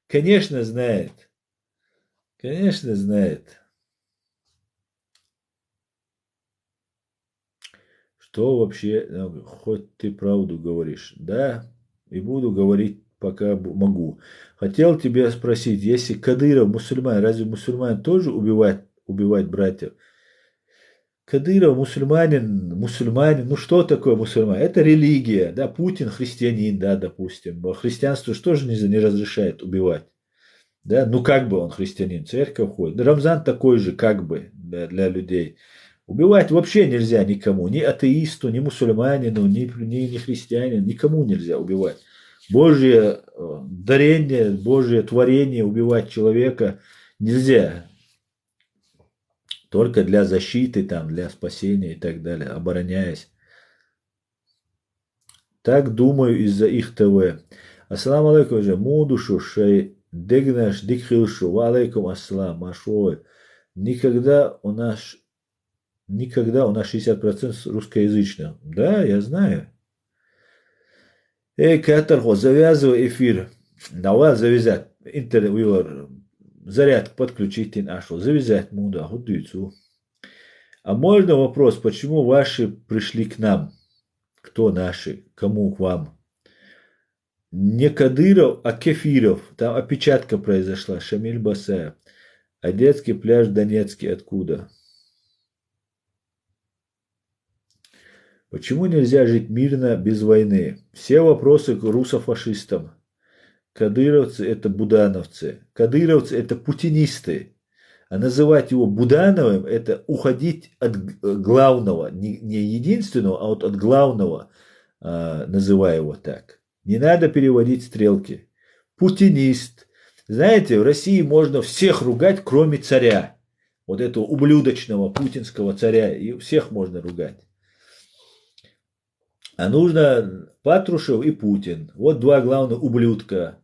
Конечно, знает. Конечно, знает. Что вообще, хоть ты правду говоришь, да, и буду говорить, пока могу. Хотел тебя спросить, если Кадыров мусульман, разве мусульман тоже убивать братьев? Кадыров мусульманин, ну что такое мусульманин? Это религия, да, Путин христианин, да, допустим. Христианство что же не разрешает убивать? Да, ну как бы он христианин, в церковь ходит. Рамзан такой же, как бы, для людей. Убивать вообще нельзя никому, ни атеисту, ни мусульманину, ни христианину, никому нельзя убивать. Божье дарение, Божье творение, убивать человека нельзя. Только для защиты, там, для спасения и так далее, обороняясь. Так думаю из-за их ТВ. Ассаламу алейкум же, мудушу, шей, дегнаш, дикхилшу, ва алейкум ассалам, машой. Никогда у нас 60% русскоязычных. Да, я знаю. Эй, Катархо, завязывай эфир. Давай завязать. Интервью, зарядку подключите нашу. Завязать муда, худуйцу. А можно вопрос, почему ваши пришли к нам? Кто наши? Кому к вам? Не Кадыров, а Кефиров. Там опечатка произошла. Шамиль Басаев. А детский пляж Донецкий откуда? Почему нельзя жить мирно без войны? Все вопросы к русофашистам. Кадыровцы это будановцы. Кадыровцы это путинисты. А называть его Будановым это уходить от главного. Не единственного, а вот от главного, называя его так. Не надо переводить стрелки. Путинист. Знаете, в России можно всех ругать, кроме царя. Вот этого ублюдочного путинского царя. И всех можно ругать. А нужно Патрушев и Путин. Вот два главных ублюдка.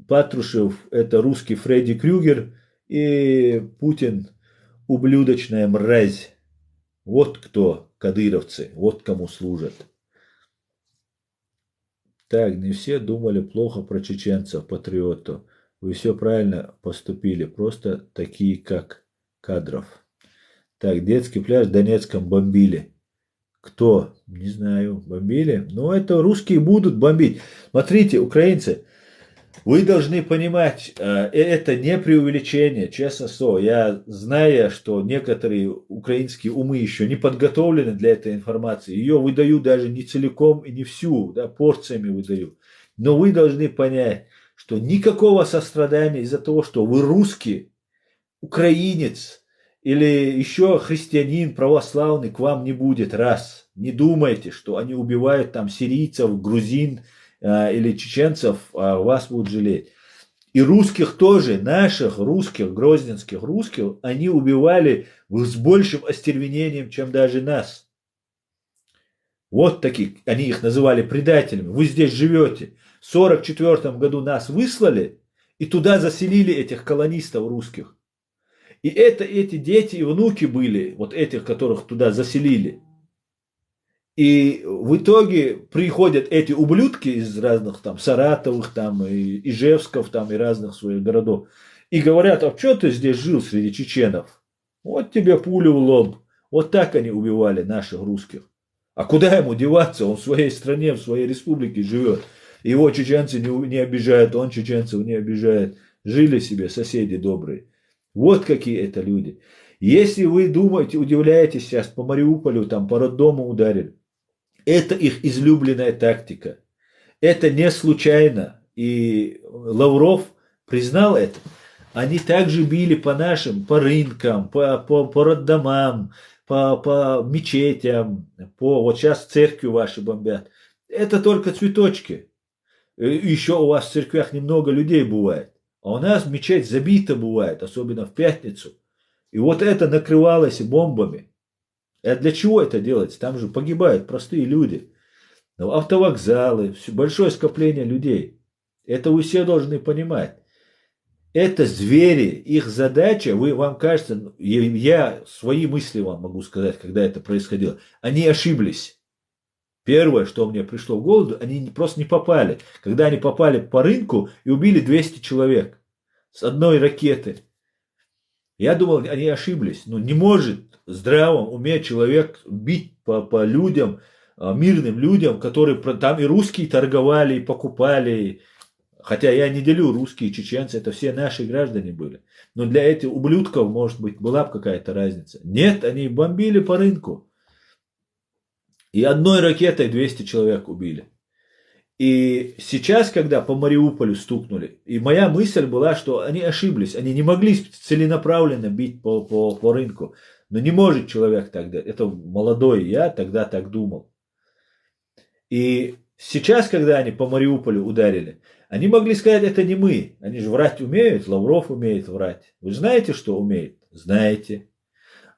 Патрушев это русский Фредди Крюгер и Путин ублюдочная мразь. Вот кто кадыровцы, вот кому служат. Так, не все думали плохо про чеченцев, патриотов. Вы все правильно поступили, просто такие как Кадров. Так, детский пляж в Донецком бомбили. Кто? Не знаю, бомбили. Но это русские будут бомбить. Смотрите, украинцы, Вы должны понимать, это не преувеличение, честно слово. Я знаю, что некоторые украинские умы еще не подготовлены для этой информации. Ее выдаю даже не целиком и не всю, да, порциями выдаю. Но вы должны понять, что никакого сострадания из-за того, что вы русский, украинец или еще христианин, православный, к вам не будет. Раз. Не думайте, что они убивают там сирийцев, грузин или чеченцев, а вас будут жалеть. И русских тоже, наших русских, грозненских русских, они убивали с большим остервенением, чем даже нас. Вот такие, они их называли предателями. Вы здесь живете. В 1944 году нас выслали и туда заселили этих колонистов русских. И это эти дети и внуки были, вот этих, которых туда заселили. И в итоге приходят эти ублюдки из разных там Саратовых, там, и Ижевсков, там, и разных своих городов. И говорят, а что ты здесь жил среди чеченов? Вот тебе пулю в лоб. Вот так они убивали наших русских. А куда ему деваться? Он в своей стране, в своей республике живет. Его чеченцы не обижают, он чеченцев не обижает. Жили себе соседи добрые. Вот какие это люди. Если вы думаете, удивляетесь сейчас по Мариуполю, там по роддому ударили, это их излюбленная тактика. Это не случайно. И Лавров признал это. Они также били по нашим, по рынкам, по роддомам, по мечетям, вот сейчас церкви ваши бомбят. Это только цветочки. Еще у вас в церквях немного людей бывает. А у нас мечеть забита бывает, особенно в пятницу. И вот это накрывалось бомбами. А для чего это делается? Там же погибают простые люди. Автовокзалы, большое скопление людей. Это вы все должны понимать. Это звери, их задача, вам кажется, я свои мысли вам могу сказать, когда это происходило. Они ошиблись. Первое, что мне пришло в голову, они просто не попали. Когда они попали по рынку и убили 200 человек с одной ракеты. Я думал, они ошиблись. Но не может в здравом уме человек бить по людям, мирным людям, которые там и русские торговали, и покупали. Хотя я не делю русские, чеченцы, это все наши граждане были. Но для этих ублюдков, может быть, была бы какая-то разница. Нет, они бомбили по рынку. И одной ракетой 200 человек убили. И сейчас, когда по Мариуполю стукнули, и моя мысль была, что они ошиблись, они не могли целенаправленно бить по рынку. Но не может человек тогда, это молодой я тогда так думал. И сейчас, когда они по Мариуполю ударили, они могли сказать, это не мы. Они же врать умеют, Лавров умеет врать. Вы знаете, что умеет? Знаете.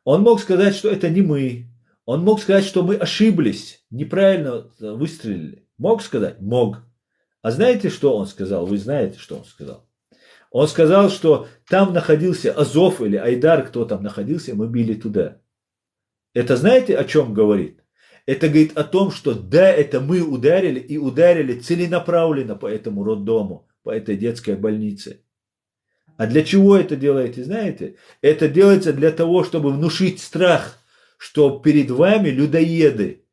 Он мог сказать, что это не мы. Он мог сказать, что мы ошиблись, неправильно выстрелили. Мог сказать? Мог. А знаете, что он сказал? Вы знаете, что он сказал? Он сказал, что там находился Азов или Айдар, кто там находился, мы били туда. Это знаете, о чем говорит? Это говорит о том, что да, это мы ударили и ударили целенаправленно по этому роддому, по этой детской больнице. А для чего это делаете, знаете? Это делается для того, чтобы внушить страх, что перед вами людоеды.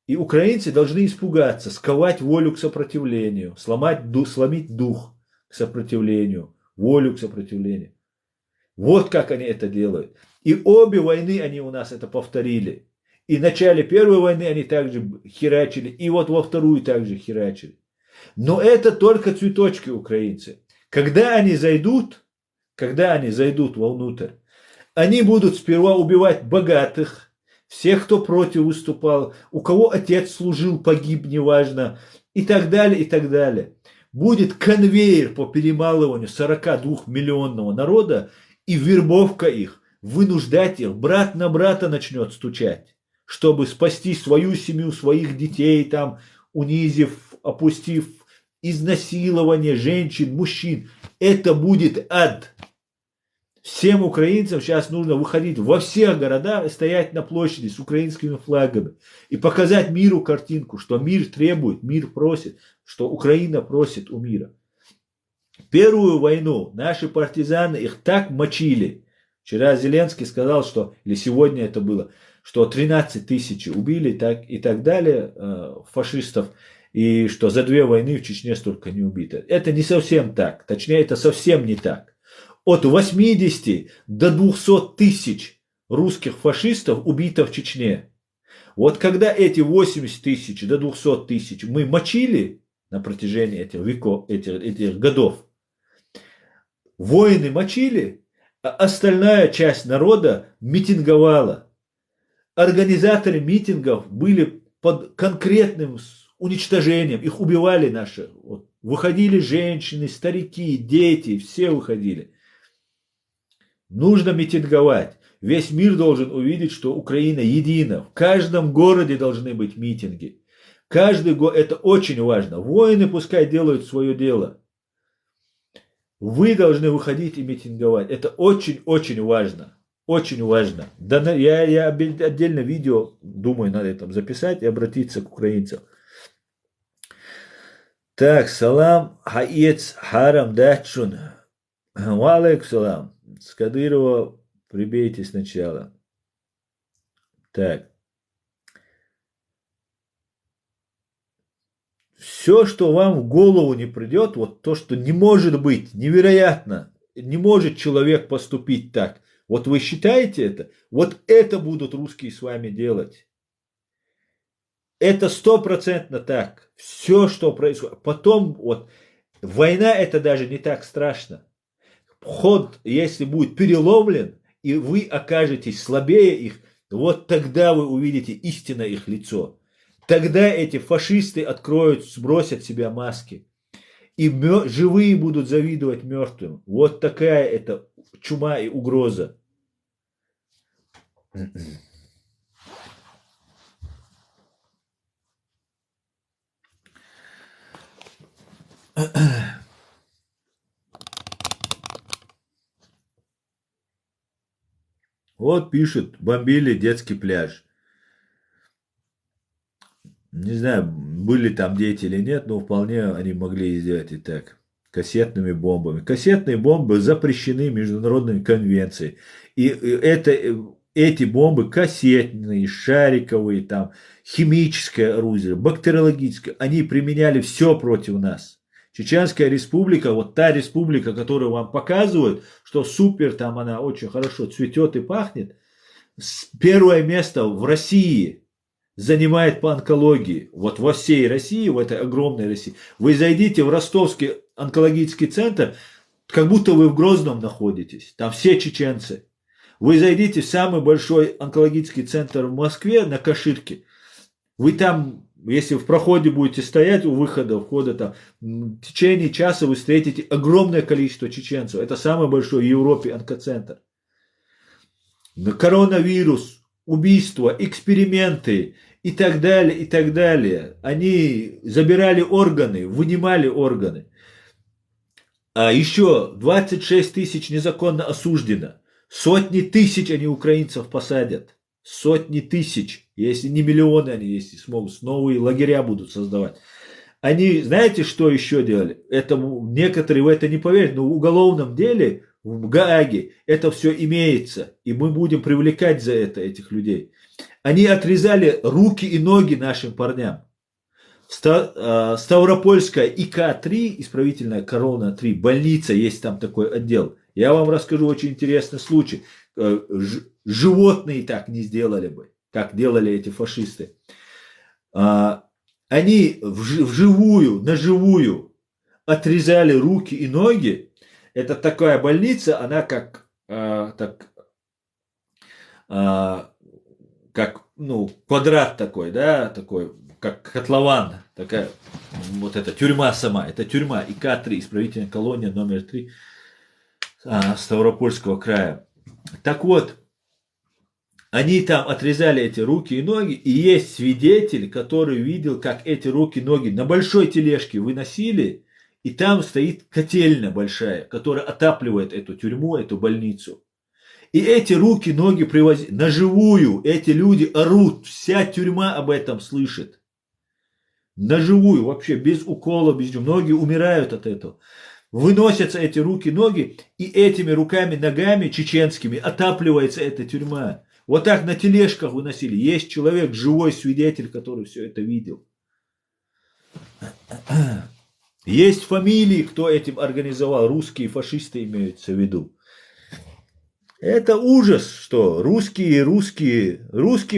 И украинцы должны испугаться, сковать волю к сопротивлению, сломить дух к сопротивлению, волю к сопротивлению. Вот как они это делают. И обе войны они у нас это повторили. И в начале первой войны они также херачили, и вот во вторую также херачили. Но это только цветочки украинцы. Когда они зайдут вовнутрь, они будут сперва убивать богатых, всех, кто против выступал, у кого отец служил, погиб, неважно, и так далее, и так далее. Будет конвейер по перемалыванию 42-миллионного народа и вербовка их, вынуждать их, брат на брата начнет стучать, чтобы спасти свою семью, своих детей, там, унизив, опустив, изнасилование женщин, мужчин. Это будет ад. Всем украинцам сейчас нужно выходить во все города и стоять на площади с украинскими флагами и показать миру картинку, что мир требует, мир просит, что Украина просит у мира. Первую войну наши партизаны их так мочили. Вчера Зеленский сказал, что, или сегодня это было, что 13 тысяч убили так, и так далее фашистов. и что за 2 войны в Чечне столько не убито. Это не совсем так. Точнее, это совсем не так. От 80 до 200 тысяч русских фашистов убито в Чечне. Вот когда эти 80 тысяч до 200 тысяч мы мочили на протяжении этих веков, этих годов, воины мочили, а остальная часть народа митинговала. Организаторы митингов были под конкретным уничтожением, их убивали наши. Вот. Выходили женщины, старики, дети, все выходили. Нужно митинговать. Весь мир должен увидеть, что Украина едина. В каждом городе должны быть митинги. Каждый год, это очень важно. Воины пускай делают свое дело. Вы должны выходить и митинговать. Это очень-очень важно. Очень важно. Да, я отдельно видео, думаю, надо там записать и обратиться к украинцам. Так, салам, хаец, харам, дачун. Валейк салам. С Кадырова прибейте сначала. Так. Все, что вам в голову не придет, вот то, что не может быть, невероятно, не может человек поступить так. Вот вы считаете это? Вот это будут русские с вами делать. Это 100% так. Все, что происходит. Потом, вот, война это даже не так страшно. Ход, если будет переломлен, и вы окажетесь слабее их, вот тогда вы увидите истинное их лицо. Тогда эти фашисты откроют, сбросят с себя маски. И живые будут завидовать мертвым. Вот такая это чума и угроза. Вот пишут, бомбили детский пляж. Не знаю, были там дети или нет, но вполне они могли сделать и так. Кассетными бомбами. Кассетные бомбы запрещены международной конвенцией. И эти бомбы кассетные, шариковые, там, химическое оружие, бактериологическое, они применяли все против нас. Чеченская республика, вот та республика, которую вам показывают, что супер, там она очень хорошо цветет и пахнет, первое место в России занимает по онкологии. Вот во всей России, в этой огромной России. Вы зайдите в Ростовский онкологический центр, как будто вы в Грозном находитесь. Там все чеченцы. Вы зайдите в самый большой онкологический центр в Москве на Каширке. Вы там, если в проходе будете стоять у выхода, входа, там, в течение часа вы встретите огромное количество чеченцев. Это самый большой в Европе онкоцентр. Коронавирус, убийства, эксперименты и так далее, и так далее. Они забирали органы, вынимали органы. А еще 26 тысяч незаконно осуждено. Сотни тысяч они украинцев посадят. Сотни тысяч. Если не миллионы они, если смогут, новые лагеря будут создавать. Они, знаете, что еще делали? Некоторые в это не поверят, но в уголовном деле в Гааге это все имеется. И мы будем привлекать за это этих людей. Они отрезали руки и ноги нашим парням. Ставропольская ИК-3, исправительная корона-3, больница, есть там такой отдел. Я вам расскажу очень интересный случай. Животные так не сделали бы, как делали эти фашисты. Они вживую, наживую отрезали руки и ноги. Это такая больница, она как квадрат такой, да, такой, как котлован, такая, вот эта тюрьма сама, это тюрьма ИК-3, исправительная колония номер 3 Ставропольского края. Так вот, они там отрезали эти руки и ноги, и есть свидетель, который видел, как эти руки и ноги на большой тележке выносили, и там стоит котельная большая, которая отапливает эту тюрьму, эту больницу. И эти руки, ноги привозят наживую, эти люди орут, вся тюрьма об этом слышит. Наживую, вообще, без укола, без ничего. Многие умирают от этого. Выносятся эти руки, ноги, и этими руками, ногами чеченскими отапливается эта тюрьма. Вот так на тележках выносили. Есть человек, живой свидетель, который все это видел. Есть фамилии, кто этим организовал, русские фашисты имеются в виду. Это ужас, что русские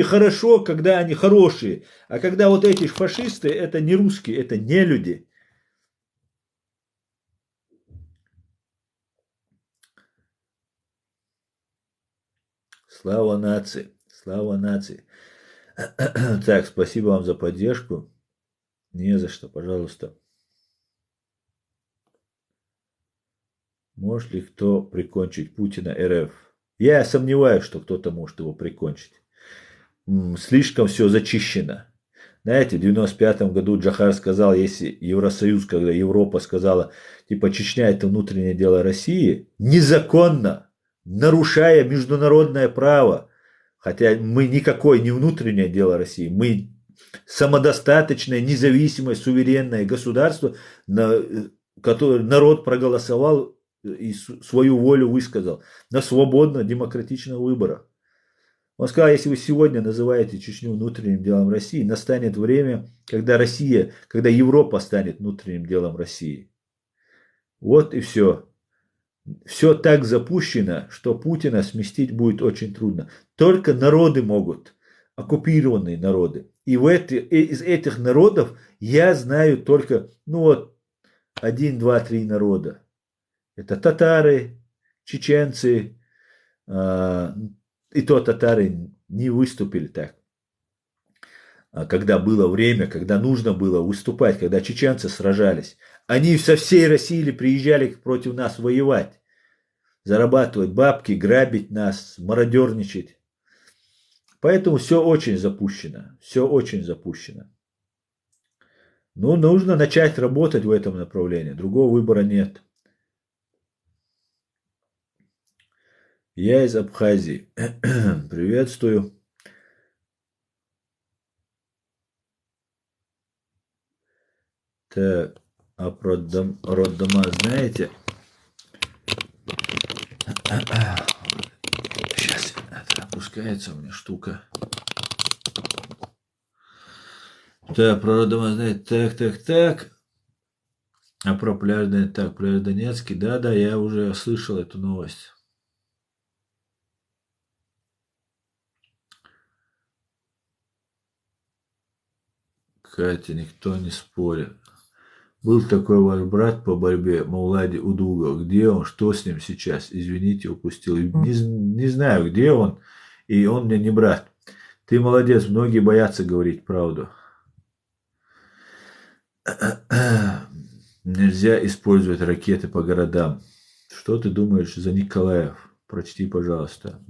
хорошо, когда они хорошие, а когда вот эти фашисты, это не русские, это не люди. Слава нации, слава нации. Так, спасибо вам за поддержку. Не за что, пожалуйста. Может ли кто прикончить Путина РФ? Я сомневаюсь, что кто-то может его прикончить. Слишком все зачищено. Знаете, в 95 году Джахар сказал, если Евросоюз, когда Европа сказала, типа Чечня это внутреннее дело России, незаконно, нарушая международное право, хотя мы никакое не внутреннее дело России, мы самодостаточное, независимое, суверенное государство, на которое народ проголосовал и свою волю высказал на свободно-демократичных выборах. Он сказал, если вы сегодня называете Чечню внутренним делом России, настанет время, когда когда Европа станет внутренним делом России. Вот и все. Все так запущено, что Путина сместить будет очень трудно. Только народы могут, оккупированные народы. И из этих народов я знаю только, 1, 2, 3 народа. Это татары, чеченцы, и то татары не выступили так. Когда было время, когда нужно было выступать, когда чеченцы сражались. Они со всей России приезжали против нас воевать. Зарабатывать бабки, грабить нас, мародерничать. Поэтому все очень запущено. Все очень запущено. Нужно начать работать в этом направлении. Другого выбора нет. Я из Абхазии. Приветствую. Так, а про роддома знаете? Сейчас это опускается у меня штука. Так, про роддома знаете? Так. А про пляж Донецкий. Да, я уже слышал эту новость. Катя, никто не спорит. Был такой ваш брат по борьбе, Маулади Удугов. Где он? Что с ним сейчас? Извините, упустил. Не знаю, где он. И он мне не брат. Ты молодец, многие боятся говорить правду. Нельзя использовать ракеты по городам. Что ты думаешь за Николаев? Прочти, пожалуйста.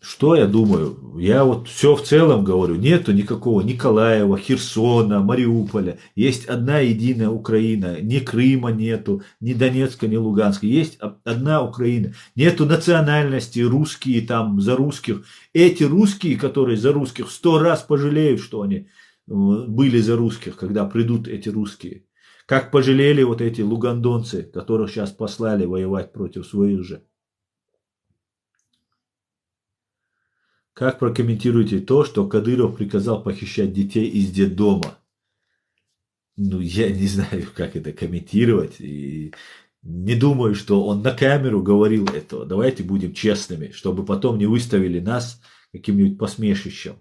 Что я думаю? Я вот все в целом говорю. Нету никакого Николаева, Херсона, Мариуполя. Есть одна единая Украина. Ни Крыма нету, ни Донецка, ни Луганска. Есть одна Украина. Нету национальности, русские там за русских. Эти русские, которые за русских, 100 раз пожалеют, что они были за русских, когда придут эти русские. Как пожалели вот эти лугандонцы, которых сейчас послали воевать против своих же. Как прокомментируете то, что Кадыров приказал похищать детей из детдома? Я не знаю, как это комментировать. И не думаю, что он на камеру говорил этого. Давайте будем честными, чтобы потом не выставили нас каким-нибудь посмешищем.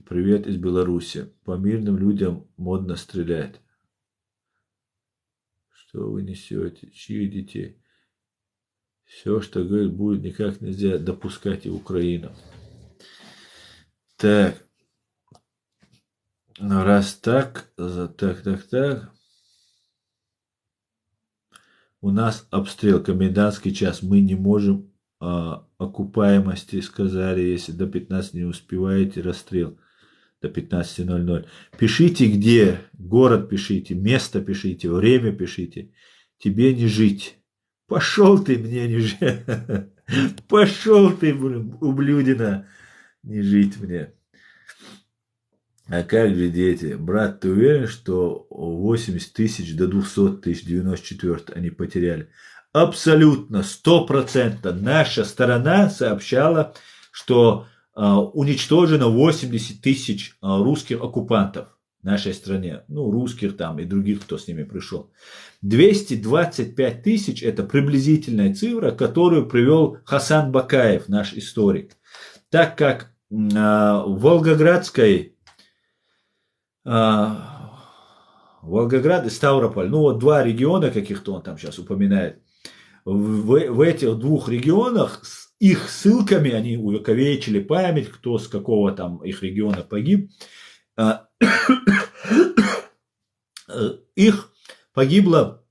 Привет из Беларуси. По мирным людям модно стрелять. Что вы несете? Чьи детей? Все, что говорит, будет, никак нельзя допускать и Украину. Так. Раз так. У нас обстрел, комендантский час. Мы не можем окупаемости, сказали, если до 15 не успеваете, расстрел. До 15:00. Пишите где, город пишите, место пишите, время пишите. Тебе не жить. Пошел ты, мне не жить. Пошел ты, ублюдина, не жить мне. А как же дети? Брат, ты уверен, что 80 тысяч до 200 тысяч 94 они потеряли? Абсолютно, 100%. Наша сторона сообщала, что уничтожено 80 тысяч русских оккупантов в нашей стране. Ну, русских там и других, кто с ними пришел. 225 тысяч – это приблизительная цифра, которую привел Хасан Бакаев, наш историк. Так как Волгоград и Ставрополь, ну вот два региона каких-то он там сейчас упоминает, в этих двух регионах с их ссылками они увековечили память, кто с какого там их региона погиб. Их погибло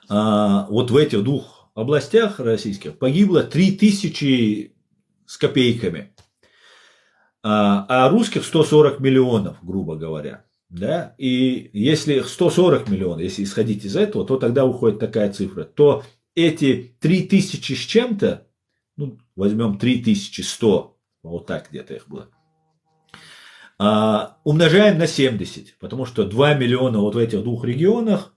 вот в этих двух областях российских погибло 3000 с копейками, а русских 140 миллионов, грубо говоря. Да? И если 140 миллионов, если исходить из этого, то тогда уходит такая цифра, то эти 3000 с чем-то, ну, возьмем 3100, вот так где-то их было, умножаем на 70, потому что 2 миллиона вот в этих двух регионах,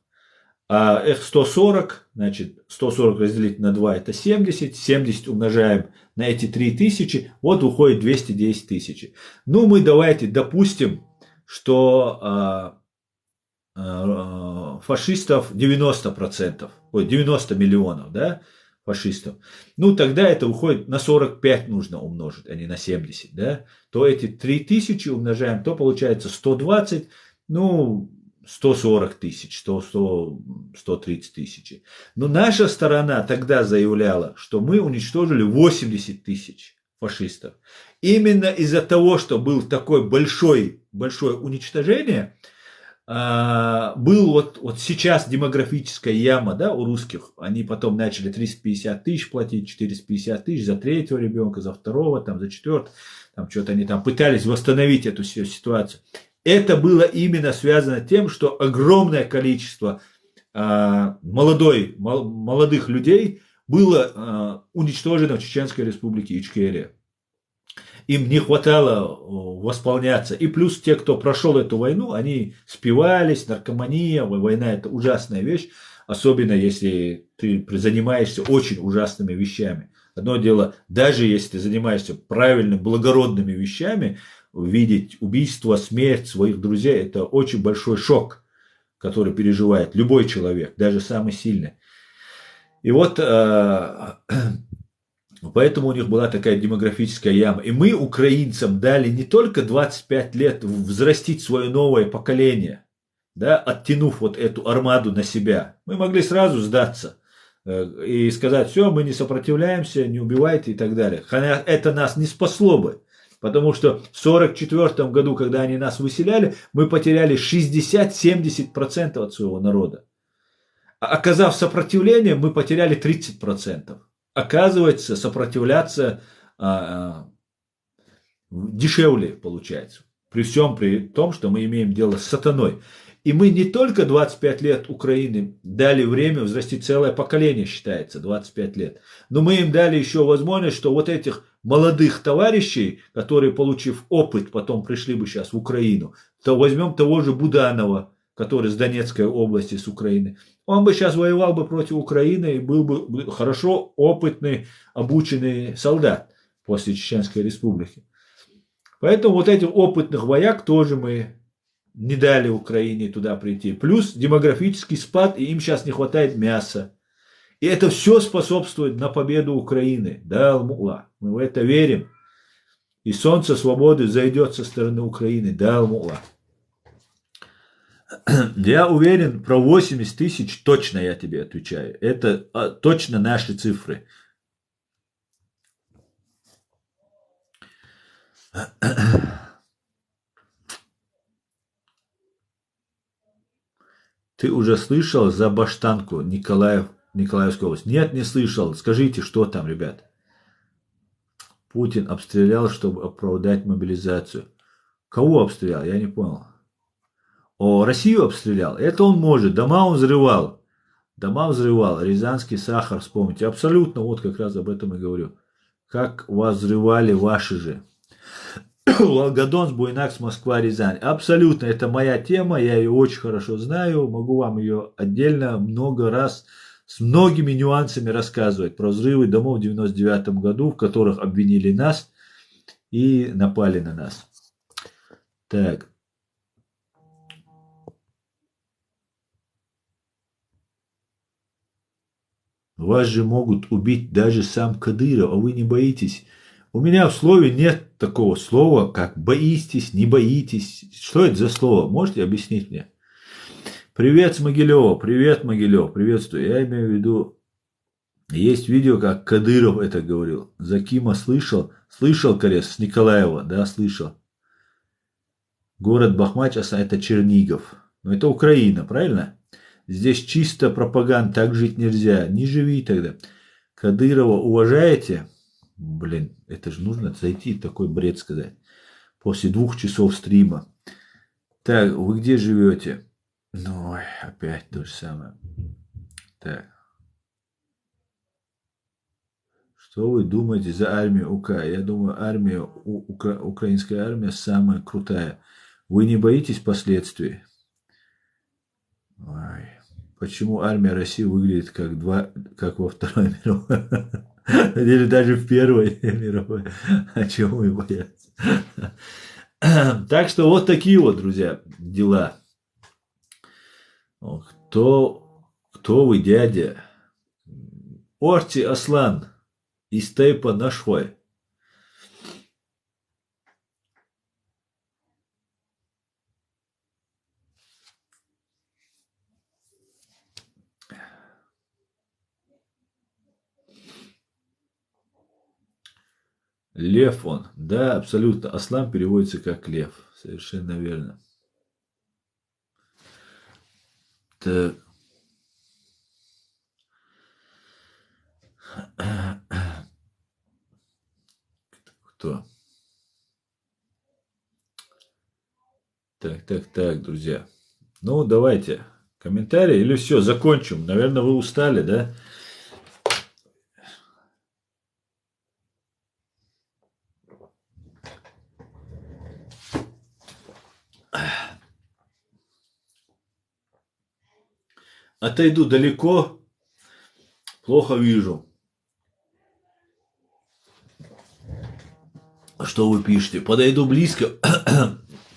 а их 140, значит, 140 разделить на 2 это 70, 70 умножаем на эти 3000, вот уходит 210 тысяч. Ну, мы давайте допустим, что фашистов 90%, 90 миллионов, да, фашистов. Ну, тогда это уходит на 45 нужно умножить, а не на 70, да. То эти 3000 умножаем, то получается 120, ну, 140 тысяч, 130 тысяч. Но наша сторона тогда заявляла, что мы уничтожили 80 тысяч фашистов. Именно из-за того, что был такое большое уничтожение, был вот сейчас демографическая яма, да, у русских. Они потом начали 350 тысяч платить, 450 тысяч за третьего ребенка, за второго, там, за четвертого. Там что-то они там пытались восстановить эту ситуацию. Это было именно связано с тем, что огромное количество молодых людей было уничтожено в Чеченской республике Ичкерия. Им не хватало восполняться. И плюс те, кто прошел эту войну, они спивались, наркомания, война – это ужасная вещь, особенно если ты занимаешься очень ужасными вещами. Одно дело, даже если ты занимаешься правильными, благородными вещами, видеть убийство, смерть своих друзей – это очень большой шок, который переживает любой человек, даже самый сильный. И вот поэтому у них была такая демографическая яма. И мы украинцам дали не только 25 лет взрастить свое новое поколение, да, оттянув вот эту армаду на себя. Мы могли сразу сдаться и сказать, все, мы не сопротивляемся, не убивайте и так далее. Это нас не спасло бы. Потому что в 1944 году, когда они нас выселяли, мы потеряли 60-70% от своего народа. А оказав сопротивление, мы потеряли 30%. Оказывается, сопротивляться дешевле получается. При том, что мы имеем дело с сатаной. И мы не только 25 лет Украины дали время взрастить целое поколение, считается, 25 лет. Но мы им дали еще возможность, что вот этих молодых товарищей, которые, получив опыт, потом пришли бы сейчас в Украину, то возьмем того же Буданова, который с Донецкой области, с Украины. Он бы сейчас воевал бы против Украины и был бы хорошо опытный, обученный солдат после Чеченской республики. Поэтому вот этих опытных вояк тоже мы не дали Украине туда прийти. Плюс демографический спад, и им сейчас не хватает мяса. И это все способствует на победу Украины. Да, Аль-Мула, мы в это верим. И солнце свободы зайдет со стороны Украины. Да, Аль-Мула. Я уверен, про 80 тысяч точно я тебе отвечаю. Это точно наши цифры. Ты уже слышал за Баштанку, Николаевская область? Нет, не слышал. Скажите, что там, ребят? Путин обстрелял, чтобы оправдать мобилизацию. Кого обстрелял? Я не понял. Россию обстрелял? Это он может. Дома он взрывал. Рязанский сахар, вспомните. Абсолютно, вот как раз об этом и говорю. Как вас взрывали ваши же. Волгодонск, Буйнакск, Москва, Рязань. Абсолютно, это моя тема, я ее очень хорошо знаю, могу вам ее отдельно много раз с многими нюансами рассказывать про взрывы домов в 1999 году, в которых обвинили нас. и напали на нас. Так. Вас же могут убить даже сам Кадыров, а вы не боитесь. У меня в слове нет такого слова, как боитесь, не боитесь. Что это за слово? Можете объяснить мне? Привет с Могилева, привет, Могилев, приветствую. Я имею в виду, есть видео, как Кадыров это говорил. Закима слышал? Слышал, Корес, с Николаева, да, слышал. Город Бахмач, это Чернигов. Но это Украина, правильно? Здесь чисто пропаганда, так жить нельзя. Не живи тогда. Кадырова уважаете? Блин, это же нужно зайти и такой бред сказать. После 2 часов стрима. Так, вы где живете? Ну, опять то же самое. Так. Что вы думаете за армию УК? Я думаю, украинская армия самая крутая. Вы не боитесь последствий? Ой. Почему армия России выглядит как во Второй мировой? Или даже в Первой мировой? О чем мы боятся? Так что вот такие вот, друзья, дела. Кто вы, дядя? Орти Аслан из Тейпа Нашхой. Лев он. Да, абсолютно. Аслан переводится как лев. Совершенно верно. Так. Кто? Так, друзья. Ну, давайте комментарии или все, закончим. Наверное, вы устали, да? Отойду далеко, плохо вижу. Что вы пишете? Подойду близко,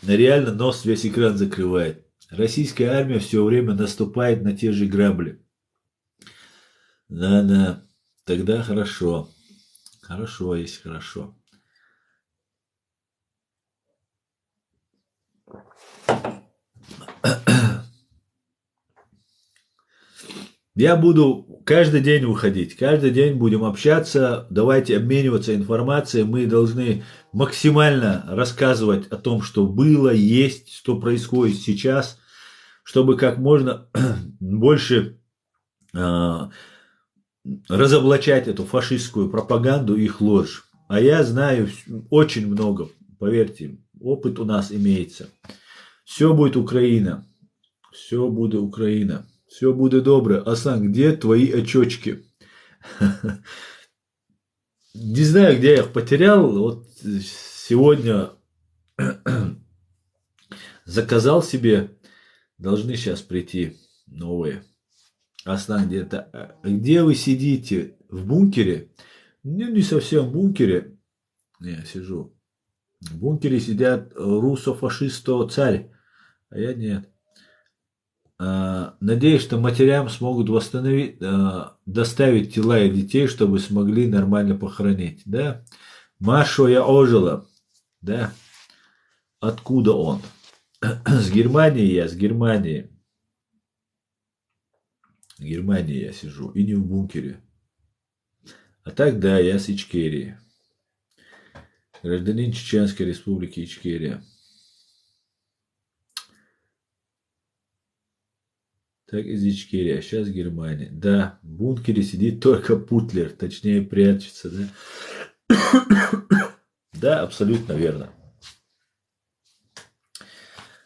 реально нос весь экран закрывает. Российская армия все время наступает на те же грабли. Да, тогда хорошо. Хорошо, есть хорошо. Я буду каждый день выходить, каждый день будем общаться, давайте обмениваться информацией, мы должны максимально рассказывать о том, что было, есть, что происходит сейчас, чтобы как можно больше разоблачать эту фашистскую пропаганду и их ложь. А я знаю очень много, поверьте, опыт у нас имеется. Все будет Украина, все будет Украина. Все будет добро. Асан, где твои очечки? Не знаю, где я их потерял. Вот сегодня заказал себе. Должны сейчас прийти новые. Асан, где-то. Где вы сидите? В бункере? Не совсем в бункере. Не, сижу. В бункере сидят руссо-фашисто царь. А я нет. Надеюсь, что матерям смогут доставить тела их детей, чтобы смогли нормально похоронить. Да? Машу я ожила. Да? Откуда он? С Германии я, с Германии. В Германии я сижу. И не в бункере. А так, да, я с Ичкерии. Гражданин Чеченской Республики Ичкерия. Так из Ичкерии, а сейчас Германия. Да, в бункере сидит только Путлер, точнее прячется, да? Да, абсолютно верно.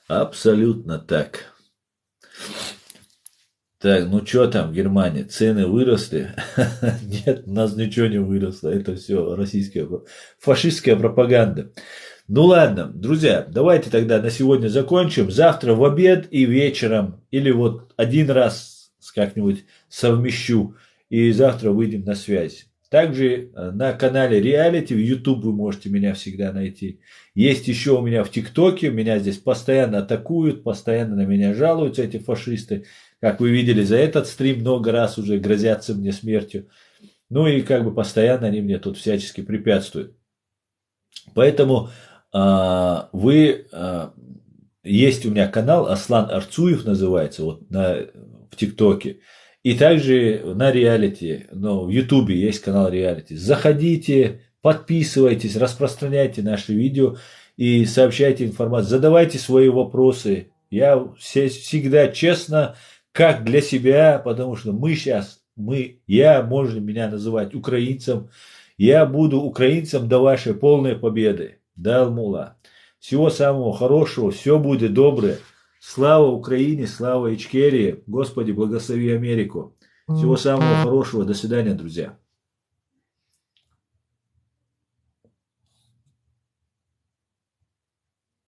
Абсолютно так. Так, ну что там в Германии? Цены выросли? Нет, у нас ничего не выросло. Это все российская фашистская пропаганда. Ну ладно, друзья, давайте тогда на сегодня закончим. Завтра в обед и вечером, или вот один раз как-нибудь совмещу, и завтра выйдем на связь. Также на канале Реалити в YouTube вы можете меня всегда найти. Есть еще у меня в ТикТоке, меня здесь постоянно атакуют, постоянно на меня жалуются эти фашисты. Как вы видели, за этот стрим много раз уже грозятся мне смертью. Ну и как бы постоянно они мне тут всячески препятствуют. Поэтому есть у меня канал Аслан Арцуев называется, вот в ТикТоке. И также на Реалити, но в Ютубе есть канал Реалити. Заходите, подписывайтесь, распространяйте наши видео и сообщайте информацию. Задавайте свои вопросы. Я всегда честно, как для себя, потому что можно меня называть украинцем. Я буду украинцем до вашей полной победы. Да, Алмула. Всего самого хорошего, все будет доброе. Слава Украине, слава Ичкерии. Господи, благослови Америку. Всего самого хорошего. До свидания, друзья.